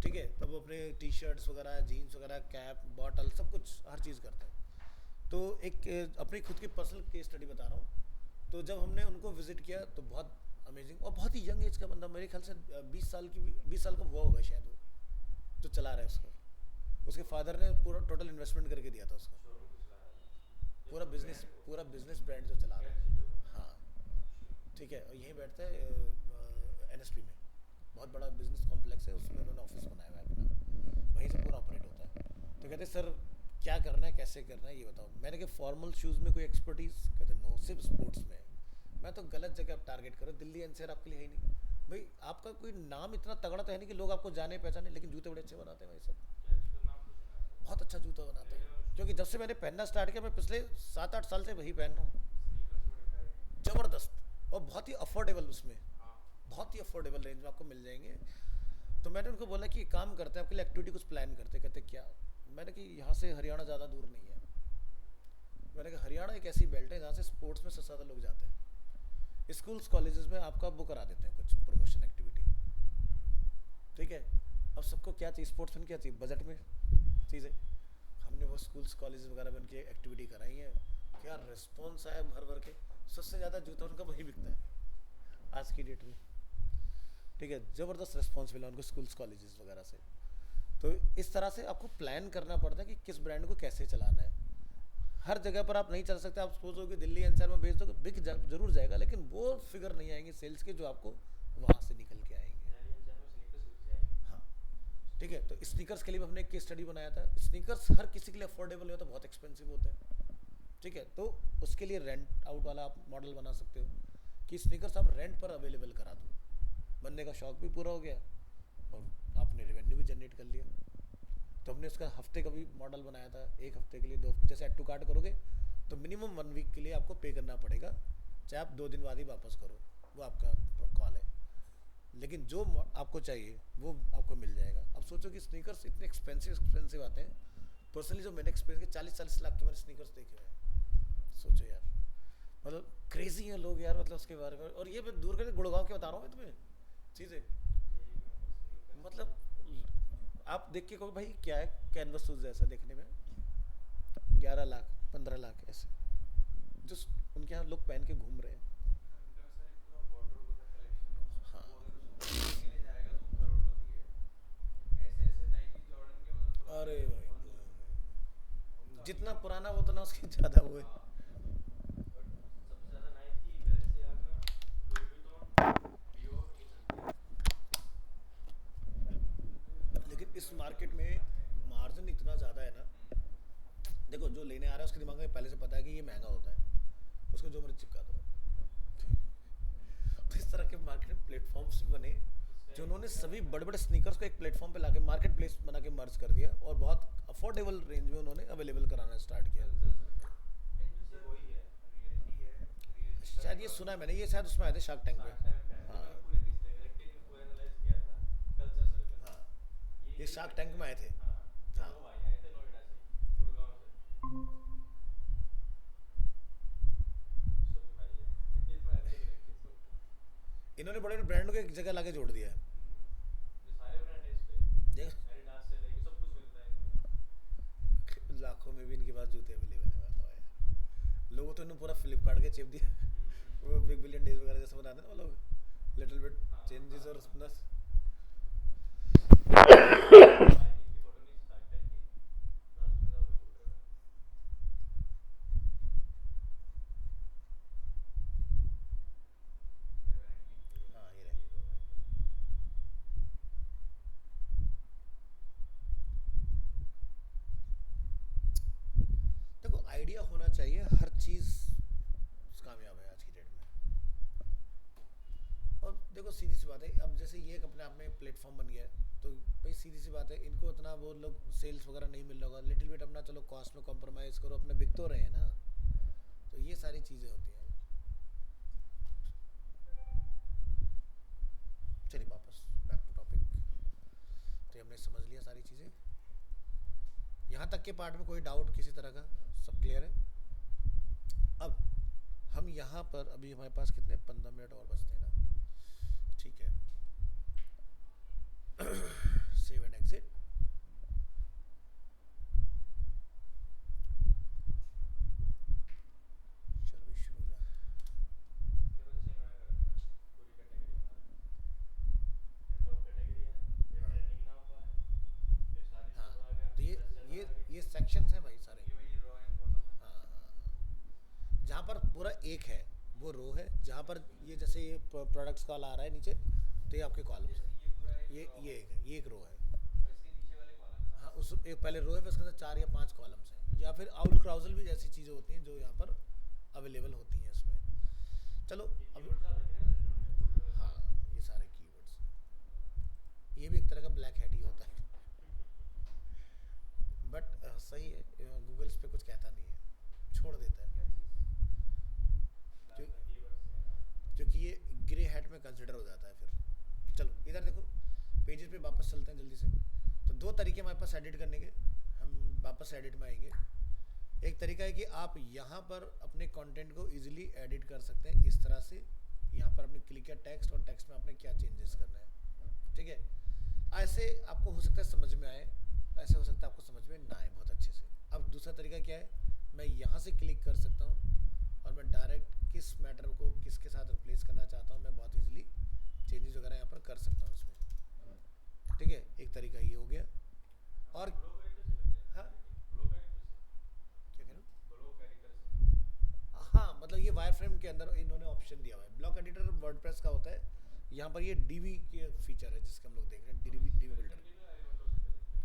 ठीक है, तब वो अपने टी शर्ट्स वगैरह, जीन्स वगैरह, कैप, बॉटल, सब कुछ हर चीज़ करते हैं। तो एक अपनी खुद की पर्सनल केस स्टडी बता रहा हूँ। तो जब हमने उनको विजिट किया तो बहुत अमेजिंग, और बहुत ही यंग एज का बंदा, मेरे ख्याल से 20 साल का हुआ होगा शायद, वो जो चला रहा है उसको, उसके फादर ने पूरा टोटल इन्वेस्टमेंट करके दिया था उसको, पूरा बिजनेस ब्रांड जो चला रहा है, हाँ ठीक है। और यहीं बैठता है एनएसपी में, बहुत बड़ा बिजनेस कॉम्प्लेक्स है, उसमें उन्होंने ऑफिस बनाया हुआ है अपना, वहीं से पूरा ऑपरेट होता है। तो कहते सर क्या करना है, कैसे करना है, ये बताओ। मैंने कहा फॉर्मल शूज़ में कोई एक्सपर्टीज़? कहते नो, सिर्फ स्पोर्ट्स में। मैं तो गलत जगह आप टारगेट करो, दिल्ली एनसीआर आपके लिए है ही नहीं भाई। आपका कोई नाम इतना तगड़ा तो है नहीं कि लोग आपको जाने पहचाने, लेकिन जूते बड़े अच्छे बनाते हैं भाई सब, बहुत अच्छा जूता बनाते हैं। क्योंकि जब से मैंने पहनना स्टार्ट किया, मैं पिछले 7-8 साल से वही पहन रहा हूँ, ज़बरदस्त, और बहुत ही अफोर्डेबल, उसमें बहुत ही अफोर्डेबल रेंज में आपको मिल जाएंगे। तो मैंने उनको बोला कि काम करते हैं आपके लिए एक्टिविटी कुछ प्लान करते। कहते क्या? मैंने कि यहाँ से हरियाणा ज़्यादा दूर नहीं है। मैंने कहा हरियाणा एक ऐसी बेल्ट है जहाँ से स्पोर्ट्स में सबसे ज़्यादा लोग जाते हैं। स्कूल्स कॉलेजेस में आपका वो करा देते हैं कुछ प्रमोशन एक्टिविटी, ठीक है। अब सबको क्या चाहिए, स्पोर्ट्समैन क्या चाहिए, बजट में चीज़ें। हमने वो स्कूल्स कॉलेज वगैरह में उनकी एक्टिविटी कराई है, क्या रिस्पॉन्स आया भर भर के। सबसे ज़्यादा जूता उनका वही बिकता है आज की डेट में, ठीक है। ज़बरदस्त रिस्पॉन्स मिला उनको स्कूल्स कॉलेजेस वगैरह से। तो इस तरह से आपको प्लान करना पड़ता है कि किस ब्रांड को कैसे चलाना है। हर जगह पर आप नहीं चल सकते। आप सोचो कि दिल्ली एनसीआर में बेच दो, बिक जरूर जाएगा, लेकिन वो फिगर नहीं आएंगे सेल्स के जो आपको वहाँ से निकल के आएंगे। हाँ ठीक है। तो स्नीकर्स के लिए हमने एक केस स्टडी बनाया था। स्नीकर्स हर किसी के लिए अफोर्डेबल होता है, बहुत एक्सपेंसिव होते हैं, ठीक है। तो उसके लिए रेंट आउट वाला आप मॉडल बना सकते हो कि स्नीकर्स आप रेंट पर अवेलेबल करा दो, बनने का शौक भी पूरा हो गया और आपने रेवेन्यू भी जनरेट कर लिया। तो हमने उसका हफ्ते का भी मॉडल बनाया था, एक हफ्ते के लिए दो, जैसे एड टू कार्ट करोगे तो मिनिमम 1 वीक के लिए आपको पे करना पड़ेगा, चाहे आप 2 दिन बाद ही वापस करो, वो आपका कॉल है, लेकिन जो आपको चाहिए वो आपको मिल जाएगा। अब सोचो कि स्नीकर्स इतने एक्सपेंसिव आते हैं। पर्सनली जो मैंने एक्सपीरियंस किया, 40-40 लाख के मैंने स्नीकर्स देखे हुए हैं। सोचो यार, मतलब क्रेजी हैं लोग यार, मतलब उसके बारे में। और ये मैं दूर करके गुड़गांव के बता रहा हूँ मैं तुम्हें चीज़ें, मतलब आप देख के कहो भाई क्या है, कैनवस शूज जैसा देखने में, 11 लाख 15 लाख ऐसे जो उनके यहाँ लोग पहन के घूम रहे हैं। हाँ अरे भाई जितना पुराना वो उतना उसकी ज़्यादा वो है। लेकिन इस मार्केट में मार्जिन इतना ज़्यादा है ना। देखो जो लेने आ रहा है उसके दिमाग में पहले से पता है कि ये महंगा होता है, उसको जो मर्जी चिपका दो। तो इस तरह के मार्केट प्लेटफॉर्म्स भी बने जो उन्होंने सभी बड़े बड़े स्नीकर्स को एक प्लेटफॉर्म पे लाके मार्केट प्लेस बना के मर्ज कर दिया और बहुत अफोर्डेबल रेंज में उन्होंने अवेलेबल कराना स्टार्ट किया। ये वही है, रियलिटी है, रियलिटी शायद ये सुना है मैंने, ये शायद उसमें आए थे शार्क टैंक पे। शार्क टैंक है, हाँ मैंने पूरी चीज देख रखी है, पूरा एनालाइज किया था, कल्चर सर्कल। हाँ, ये शार्क टैंक में आए थे। हाँ, हाँ वो भाई आए थे नोएडा से, गुड़गांव से, सभी भाई है, ये तो मैंने देख रखी है सब। इन्होंने बड़े बड़े ब्रांडों को एक जगह लाके जोड़ दिया है। ये सारे ब्रांड है इस पे, देख एडिडास से लेके सब कुछ मिलता है इनमें। लाखों में भी इनके पास जूते अवेलेबल है, बताओ यार। लोगों तो इन्होंने पूरा फ्लिपकार्ट के चिप दिया। वो बिग बिलियन डेज वगैरह जैसे बनाते हैं ना वो लोग, लिटिल बिट चेंजेस और प्लस। इनकी फोटो नहीं शार्क टैंक की, लास्ट में जाओगे फोटो में। हाँ ये रहे। देखो आइडिया होना चाहिए, हर चीज़ कामयाब है आज की डेट में। और देखो सीधी सी बात है, अब जैसे ये एक अपने आप में प्लेटफॉर्म बन गया है तो भाई सीधी सी बात है, इनको इतना वो लोग सेल्स वगैरह नहीं मिल रहा होगा, लिटिल बिट अपना चलो कॉस्ट में कॉम्प्रोमाइज़ करो, अपने बिक तो रहे हैं ना। तो ये सारी चीज़ें होती हैं। चलिए वापस बैक टू टॉपिक। तो हमने समझ लिया सारी चीज़ें, यहाँ तक के पार्ट में कोई डाउट किसी तरह का, सब क्लियर है। अब हम यहाँ पर अभी हमारे पास कितने 15 मिनट और बचते हैं ना, ठीक है। Save and exit. चलो भी शुरू हो जा। इसके वजह से इन्होंने कर रखा है पूरी कैटेगरी बना रखी है, टॉप कैटेगरी है, ये हाँ ट्रेंडिंग ना हो पाए, फिर सारी हाँ, स्टोर आ गया, तो बेस्ट सेलर ये आ गई, ये सेक्शंस हैं भाई सारे। ये वही रॉ एंड कॉलम है। हाँ हाँ हाँ। जहाँ पर पूरा एक है वो रो है, जहाँ पर ये जैसे ये प्रोडक्ट्स का आ रहा है नीचे, तो ये आपके कॉलम्स जैसे हैं। ये पूरा एक ये रॉ ये है एक है, ये एक रो है। और इसके नीचे वाले कॉलम हाँ है। उस एक पहले रो है, फिर उसके अंदर 4 या 5 कॉलम्स हैं, या फिर आउट क्राउजल भी जैसी चीज़ें होती हैं जो यहाँ पर अवेलेबल होती हैं इसमें। चलो ये अब कीवर्ड्स डाल रखे हैं ना इन्होंने पूरे। हाँ, ये सारे कीवर्ड्स हैं। ये भी एक तरह का ब्लैक हैट ही होता है। बट सही है, गूगल इस पे कुछ कहता नहीं है, छोड़ देता है, क्या चीज़ क्यों- डालना कीवर्ड्स है ना। क्योंकि ये ग्रे हैट में कंसिडर हो जाता है फिर। चलो इधर देखो, पेजेस पे वापस चलते हैं जल्दी से। तो दो तरीके हमारे पास एडिट करने के, हम वापस एडिट में आएंगे। एक तरीका है कि आप यहाँ पर अपने कंटेंट को इजीली एडिट कर सकते हैं इस तरह से। यहाँ पर आपने क्लिक किया टेक्स्ट, और टेक्स्ट में आपने क्या चेंजेस करना है, ठीक है। ऐसे आपको हो सकता है समझ में आए, ऐसे हो सकता है आपको समझ में ना आए बहुत अच्छे से। अब दूसरा तरीका क्या है, मैं यहाँ से क्लिक कर सकता हूँ और मैं डायरेक्ट किस मैटर को किसके साथ रिप्लेस करना चाहता हूँ, मैं बहुत इजीली चेंजेस वगैरह यहाँ पर कर सकता हूँ इसमें, ठीक है। एक तरीका ये हो गया। और ब्लॉक कैरेक्टर से करते हैं, हाँ ब्लॉक कैरेक्टर से, क्या कह रहे हो? ब्लॉक कैरेक्टर से। हाँ मतलब ये वायर फ्रेम के अंदर इन्होंने ऑप्शन दिया हुआ है। ब्लॉक एडिटर वर्डप्रेस का होता है, यहाँ पर ये डीवी के फीचर है जिसके हम लोग देख रहे हैं, डीवी डीवी बिल्डर। कंटिन्यू एलिमेंटों से करेंगे,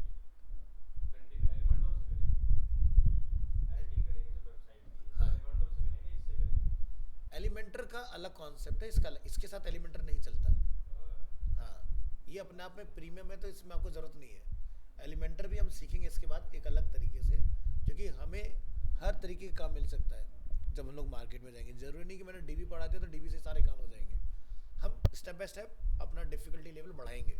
कंटिन्यू एलिमेंटों से करेंगे, एडिटिंग करेंगे जब वेबसाइट की, हाँ एलिमेंटों से करेंगे, इससे करेंगे। एलिमेंटर का अलग कॉन्सेप्ट है, इसका इसके साथ एलिमेंटर नहीं चलता। हाँ ये अपने आप में प्रीमियम है, तो इसमें आपको ज़रूरत नहीं है। एलिमेंटर भी हम सीखेंगे इसके बाद एक अलग तरीके से, क्योंकि हमें हर तरीके का काम मिल सकता है जब हम लोग मार्केट में जाएंगे। ज़रूरी नहीं कि मैंने डीबी पढ़ा दिया तो डीबी से सारे काम हो जाएंगे। हम स्टेप बाय स्टेप अपना डिफ़िकल्टी लेवल बढ़ाएंगे।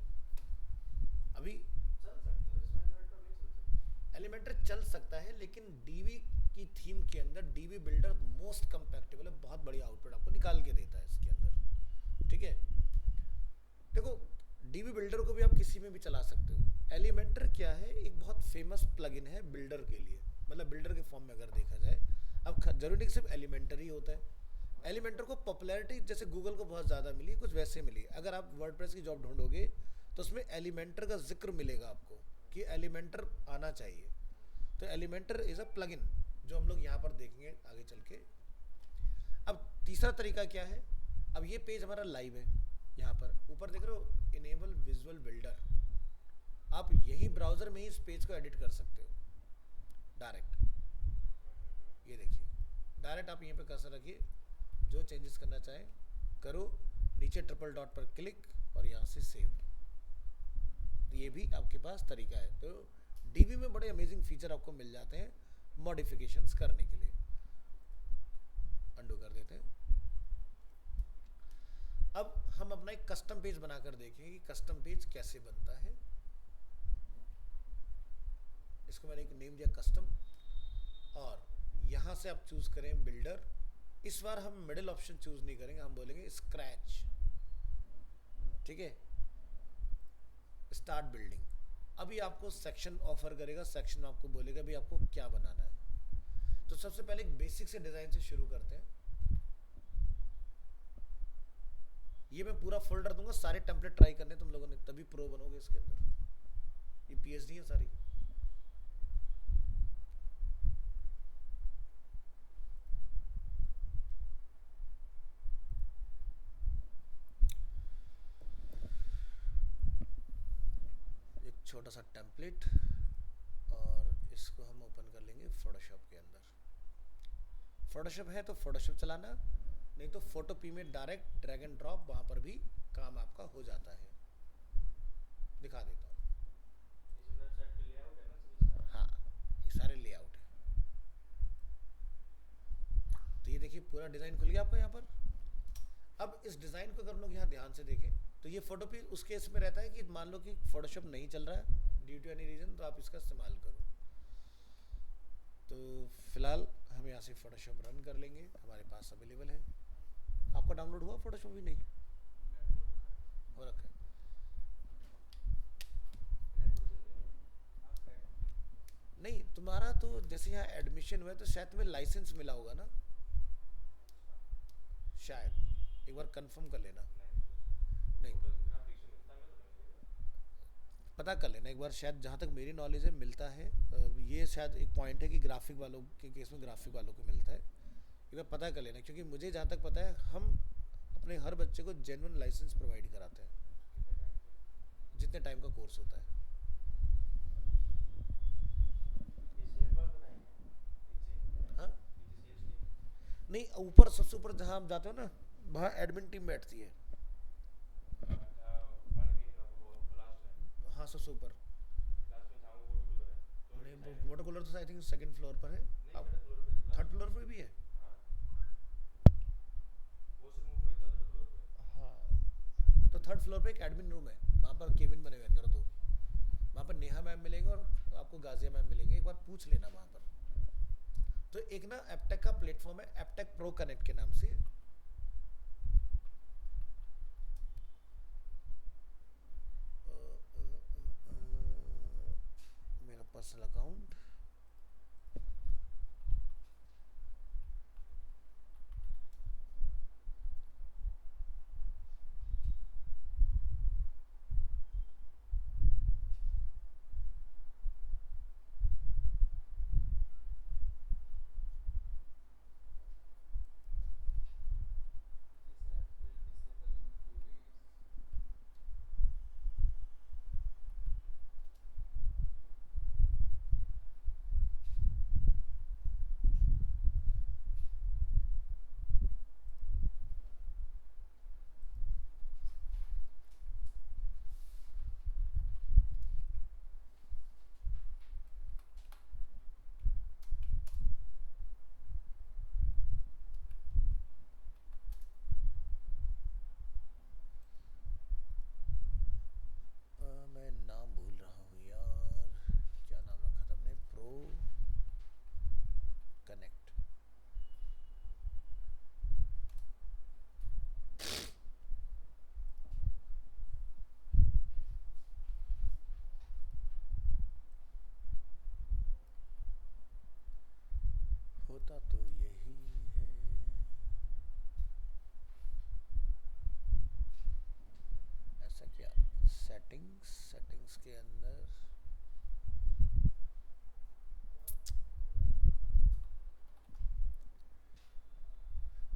अभी चल सकता है इसमें, एलिमेंटों नहीं चल सकता। एलिमेंटर चल सकता है, लेकिन डीवी की थीम के अंदर डीवी बिल्डर मोस्ट कंपैक्टेबल है, बहुत बढ़िया आउटपुट आपको निकाल के देता है इसके अंदर, ठीक है। देखो डीवी बिल्डर को भी आप किसी में भी चला सकते हो। एलिमेंटर क्या है, एक बहुत फेमस प्लगइन है बिल्डर के लिए, मतलब बिल्डर के फॉर्म में अगर देखा जाए। अब जरूरी नहीं कि सिर्फ एलिमेंटर ही होता है। एलिमेंटर को पॉपुलैरिटी जैसे गूगल को बहुत ज़्यादा मिली, कुछ वैसे मिली। अगर आप वर्डप्रेस की जॉब ढूंढोगे तो उसमें एलिमेंटर का जिक्र मिलेगा आपको कि एलिमेंटर आना चाहिए। तो एलिमेंटर इज़ अ प्लगइन जो हम लोग यहाँ पर देखेंगे आगे चल के। अब तीसरा तरीका क्या है, अब ये पेज हमारा लाइव है, यहाँ पर ऊपर देख रहे हो इनेबल विजुअल बिल्डर। आप यही ब्राउज़र में ही इस पेज को एडिट कर सकते हो डायरेक्ट। ये देखिए डायरेक्ट आप यहीं पे कर्सर रखिए, जो चेंजेस करना चाहें करो, नीचे ट्रिपल डॉट पर क्लिक और यहाँ से सेव। तो ये भी आपके पास तरीका है। तो डीबी में बड़े अमेजिंग फीचर आपको मिल जाते हैं मॉडिफिकेशंस करने के लिए। अंडू कर देते हैं। अब हम अपना एक कस्टम पेज बनाकर देखेंगे कि कस्टम पेज कैसे बनता है। इसको मैंने एक नेम दिया कस्टम, और यहां से आप चूज करें बिल्डर। इस बार हम मिडिल ऑप्शन चूज नहीं करेंगे, हम बोलेंगे स्क्रैच। ठीक है, स्टार्ट बिल्डिंग। अभी आपको सेक्शन ऑफर करेगा, सेक्शन आपको बोलेगा भी आपको क्या बनाना है। तो सबसे पहले एक बेसिक से डिजाइन से शुरू करते हैं। ये मैं पूरा फोल्डर दूंगा, सारे टेम्पलेट ट्राई करने तुम लोगों ने, तभी प्रो बनोगे इसके अंदर। ये पीएचडी है सारी। एक छोटा सा टेम्पलेट, और इसको हम ओपन कर लेंगे फोटोशॉप के अंदर। फोटोशॉप है तो फोटोशॉप चलाना, नहीं तो फोटो पी में डायरेक्ट ड्रैग एंड ड्रॉप, वहां पर भी काम आपका हो जाता है। दिखा देता हूँ। इस वेबसाइट पे लेआउट है ना सभी सारा? हाँ, ये सारे लेआउट है। तो ये देखिए पूरा डिजाइन खुल गया आपका यहाँ पर। अब इस डिजाइन को अगर हम लोग यहाँ ध्यान से देखें तो ये फोटो पे उस केस में रहता है कि मान लो कि फोटोशॉप नहीं चल रहा है ड्यू टू एनी रीजन, तो आप इसका इस्तेमाल करो। तो फिलहाल हम यहाँ से फोटोशॉप रन कर लेंगे, हमारे पास अवेलेबल है। आपका डाउनलोड हुआ फोटोशॉप? भी नहीं हो रखा है। नहीं, तुम्हारा तो जैसे यहाँ एडमिशन हुआ है तो शायद तुम्हें लाइसेंस मिला होगा ना, शायद। एक बार कंफर्म कर लेना। नहीं, पता कर लेना एक बार, शायद जहाँ तक मेरी नॉलेज है मिलता है। ये शायद एक पॉइंट है कि ग्राफिक वालों के केस में ग्राफिक वालों को मिलता है। एक बार पता कर लेना, क्योंकि मुझे जहाँ तक पता है हम अपने हर बच्चे को जेन्युइन लाइसेंस प्रोवाइड कराते हैं, जितने टाइम का कोर्स होता है। हाँ, नहीं, ऊपर सबसे ऊपर जहाँ आप जाते हो ना, वहाँ एडमिन टीम बैठती है। हाँ, सबसे ऊपर। नहीं, वाटर कूलर तो आई थिंक सेकंड फ्लोर पर है। अब थर्ड फ्लोर पर भी है। हाँ, तो थर्ड फ्लोर पे एक एडमिन रूम है, वहाँ पर केबिन बने हुए अंदर दो। वहाँ पर नेहा मैम मिलेंगे और आपको गाजिया मैम मिलेंगे, एक बार पूछ लेना वहाँ पर। तो एक ना एपटेक का प्लेटफॉर्म है, एपटेक प्रो कनेक्ट के नाम से। मेरा पर्सनल अकाउंट, मैं नाम भूल रहा हूँ यार, क्या नाम रखा था हमने? Pro connect. होता तो यही है। ऐसा क्या? सेटिंग्स, सेटिंग्स के अंदर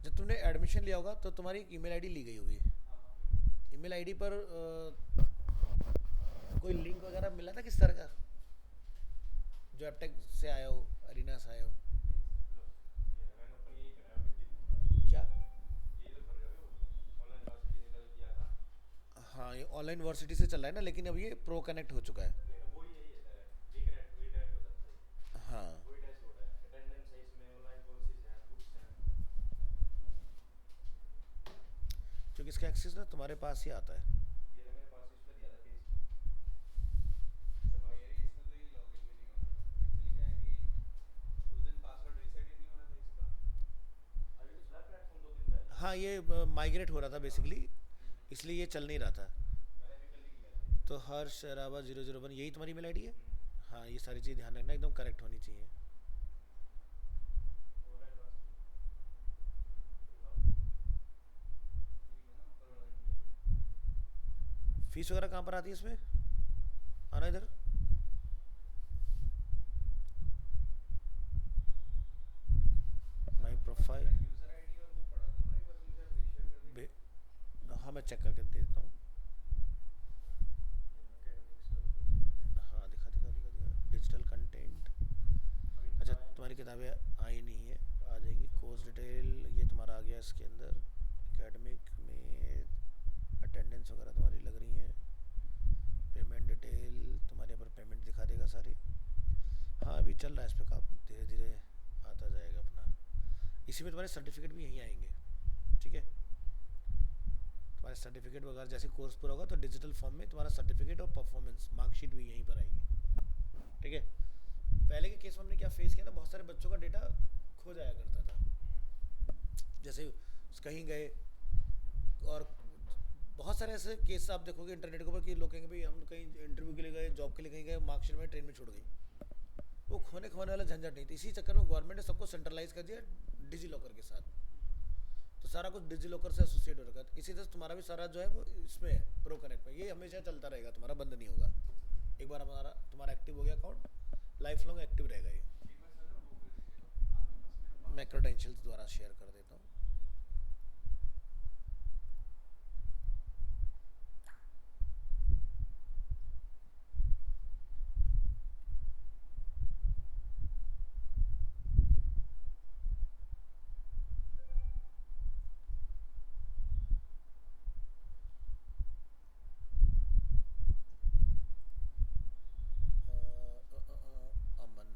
जब तुमने एडमिशन लिया होगा तो तुम्हारी एक ईमेल आईडी ली गई होगी। ईमेल आईडी पर कोई लिंक वगैरह मिला था किस तरह का, जो एपटेक से आया हो, अरीना से आया हो? ऑनलाइन यूनिवर्सिटी से चल रहा है ना, लेकिन अब ये प्रो कनेक्ट हो चुका है। वो ही यही है, वीक वीक होता है, हाँ, वही डैशबोर्ड है, अटेंडेंस है इसमें, ऑनलाइन कोर्सेज हैं, बुक्स हैं। क्योंकि इसका एक्सेस ना तुम्हारे पास ही आता है। ये रहा मेरे पास, इस पे दिया था पेज। सर मेरे इसमें तो ये लॉगिन भी नहीं हो रहा। एक्चुअली क्या है कि उस दिन पासवर्ड रीसेट ही नहीं हो रहा था इसका। अभी तो चला प्लेटफॉर्म 2 दिन पहले। हाँ, ये माइग्रेट हो रहा था बेसिकली, इसलिए ये चल नहीं रहा था। मैंने भी कल ही किया था ये। तो हर्ष रावा 001 यही तुम्हारी ईमेल आईडी है? हाँ, ये सारी चीज़ ध्यान रखना, एकदम करेक्ट होनी चाहिए। ऑनलाइन क्लास ठीक है ना, ऊपर वाला। फीस वगैरह कहाँ पर आती है इसमें? आना इधर। My profile. यूजर आईडी और वो पड़ा था ना, एक बार मुझे आप रीशेयर कर देंगे। हाँ, मैं चेक करके दे देता हूँ। हाँ, दिखा डिजिटल कंटेंट। अच्छा, तुम्हारी किताबें आई नहीं है, आ जाएंगी। कोर्स डिटेल ये तुम्हारा आ गया इसके अंदर। एकेडमिक में अटेंडेंस वगैरह तुम्हारी लग रही है। पेमेंट डिटेल तुम्हारे पर पेमेंट दिखा देगा सारी। हाँ, अभी चल रहा है इस पर काम, धीरे धीरे आता जाएगा अपना। इसी में तुम्हारे सर्टिफिकेट भी यहीं आएंगे, ठीक है? तुम्हारे सर्टिफिकेट वगैरह जैसे कोर्स पूरा होगा तो डिजिटल फॉर्म में तुम्हारा सर्टिफिकेट और परफॉर्मेंस मार्कशीट भी यहीं पर आएगी, ठीक है? पहले के केस में हमने क्या फेस किया ना, बहुत सारे बच्चों का डेटा खो जाया करता था। जैसे कहीं गए, और बहुत सारे ऐसे केस आप देखोगे इंटरनेट के ऊपर कि लोग कहेंगे भाई हम कहीं इंटरव्यू के लिए गए, जॉब के लिए कहीं गए, मार्कशीट में ट्रेन में छूट गई। वो खोने वाला झंझट नहीं थी। इसी चक्कर में गवर्नमेंट ने सबको सेंट्रलाइज कर दिया डिजी लॉकर के साथ, तो सारा कुछ डिजी लॉकर से एसोसिएट हो रखा है। इसी तरह तुम्हारा भी सारा जो है वो इसमें है, प्रो कनेक्ट में। ये हमेशा चलता रहेगा, तुम्हारा बंद नहीं होगा। एक बार तुम्हारा एक्टिव हो गया अकाउंट, लाइफ लॉन्ग एक्टिव रहेगा ये। एक बार सर वो कर दीजिएगा, आपके पास मेरा मैं क्रेडेंशियल्स द्वारा शेयर कर देता हूँ। अमन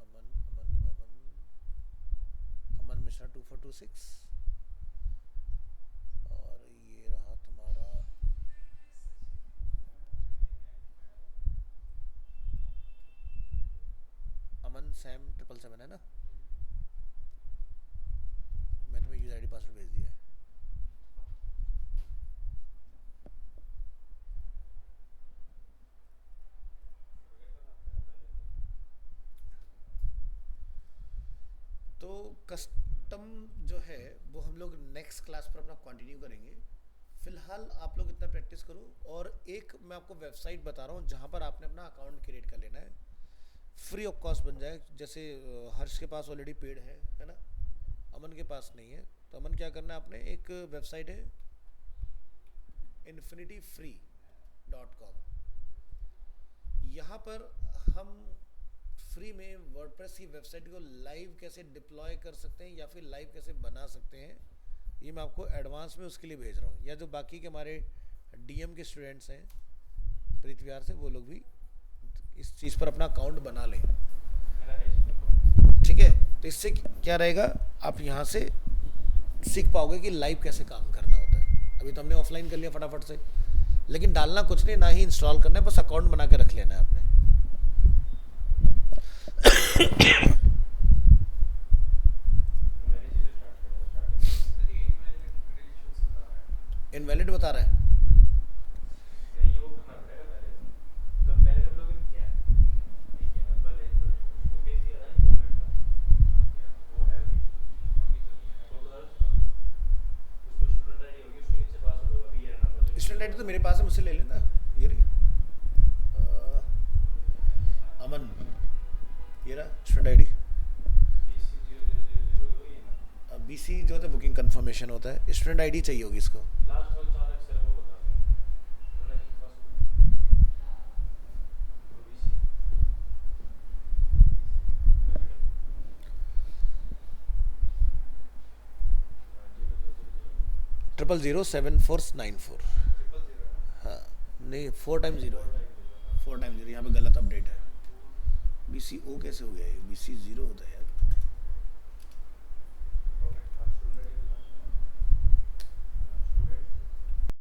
अमन अमन अमन अमन मिश्रा 2426। और ये रहा तुम्हारा अमन सैम 777 है ना? मैं तुम्हें यूजर आईडी पासवर्ड भेज दिया है। तो कस्टम जो है वो हम लोग नेक्स्ट क्लास पर अपना कंटिन्यू करेंगे। फिलहाल आप लोग इतना प्रैक्टिस करो, और एक मैं आपको वेबसाइट बता रहा हूँ जहाँ पर आपने अपना अकाउंट क्रिएट कर लेना है, फ्री ऑफ कॉस्ट बन जाए। जैसे हर्ष के पास ऑलरेडी पेड है ना, अमन के पास नहीं है, तो अमन क्या करना है, आपने एक वेबसाइट है infinityfree.com। यहाँ पर हम फ्री में वर्डप्रेस की वेबसाइट को लाइव कैसे डिप्लॉय कर सकते हैं या फिर लाइव कैसे बना सकते हैं, ये मैं आपको एडवांस में उसके लिए भेज रहा हूँ। या जो बाकी के हमारे डीएम के स्टूडेंट्स हैं प्रीत विहार से, वो लोग भी इस चीज़ पर अपना अकाउंट बना लें, मेरा है इसमें। ठीक है? तो इससे क्या रहेगा, आप यहाँ से सीख पाओगे कि लाइव कैसे काम करना होता है। अभी तो हमने ऑफलाइन कर लिया फटाफट से, लेकिन डालना कुछ नहीं, ना ही इंस्टॉल करना है, बस अकाउंट बना के रख लेना है आपने। मैंने चीज़ें स्टार्ट करा स्टार्टिंग। देखिए इनवैलिड क्रेडेंशियल्स बता रहा है। इनवैलिड बता रहा है। नहीं, वो करना पड़ेगा पहले। तो पहले जब लोग किया नहीं किया, मैं पहले उसको भेज दिया था इंस्टॉलमेंट का, वो है अभी अभी तो नहीं है। तो बता उसका, उसको स्टूडेंट आईडी होगी, उसके नीचे पासवर्ड होगा। अभी ये नंबर स्टूडेंट आईडी तो मेरे पास है, मुझसे ले लेना। ये रही अमन, ये रहा स्टूडेंट आईडी। बीसी जो होता है बुकिंग कंफर्मेशन होता है, स्टूडेंट आईडी चाहिए होगी इसको। लास्ट वाले 4 अक्षर वो बताते हैं, उन्होंने की पासवर्ड ओबीसी 0007494। 000 है नहीं 4 टाइम 0 है, 4 टाइम 0 यहाँ पे गलत अपडेट है। BCO कैसे हो गया ये, BC 0 होता है यार।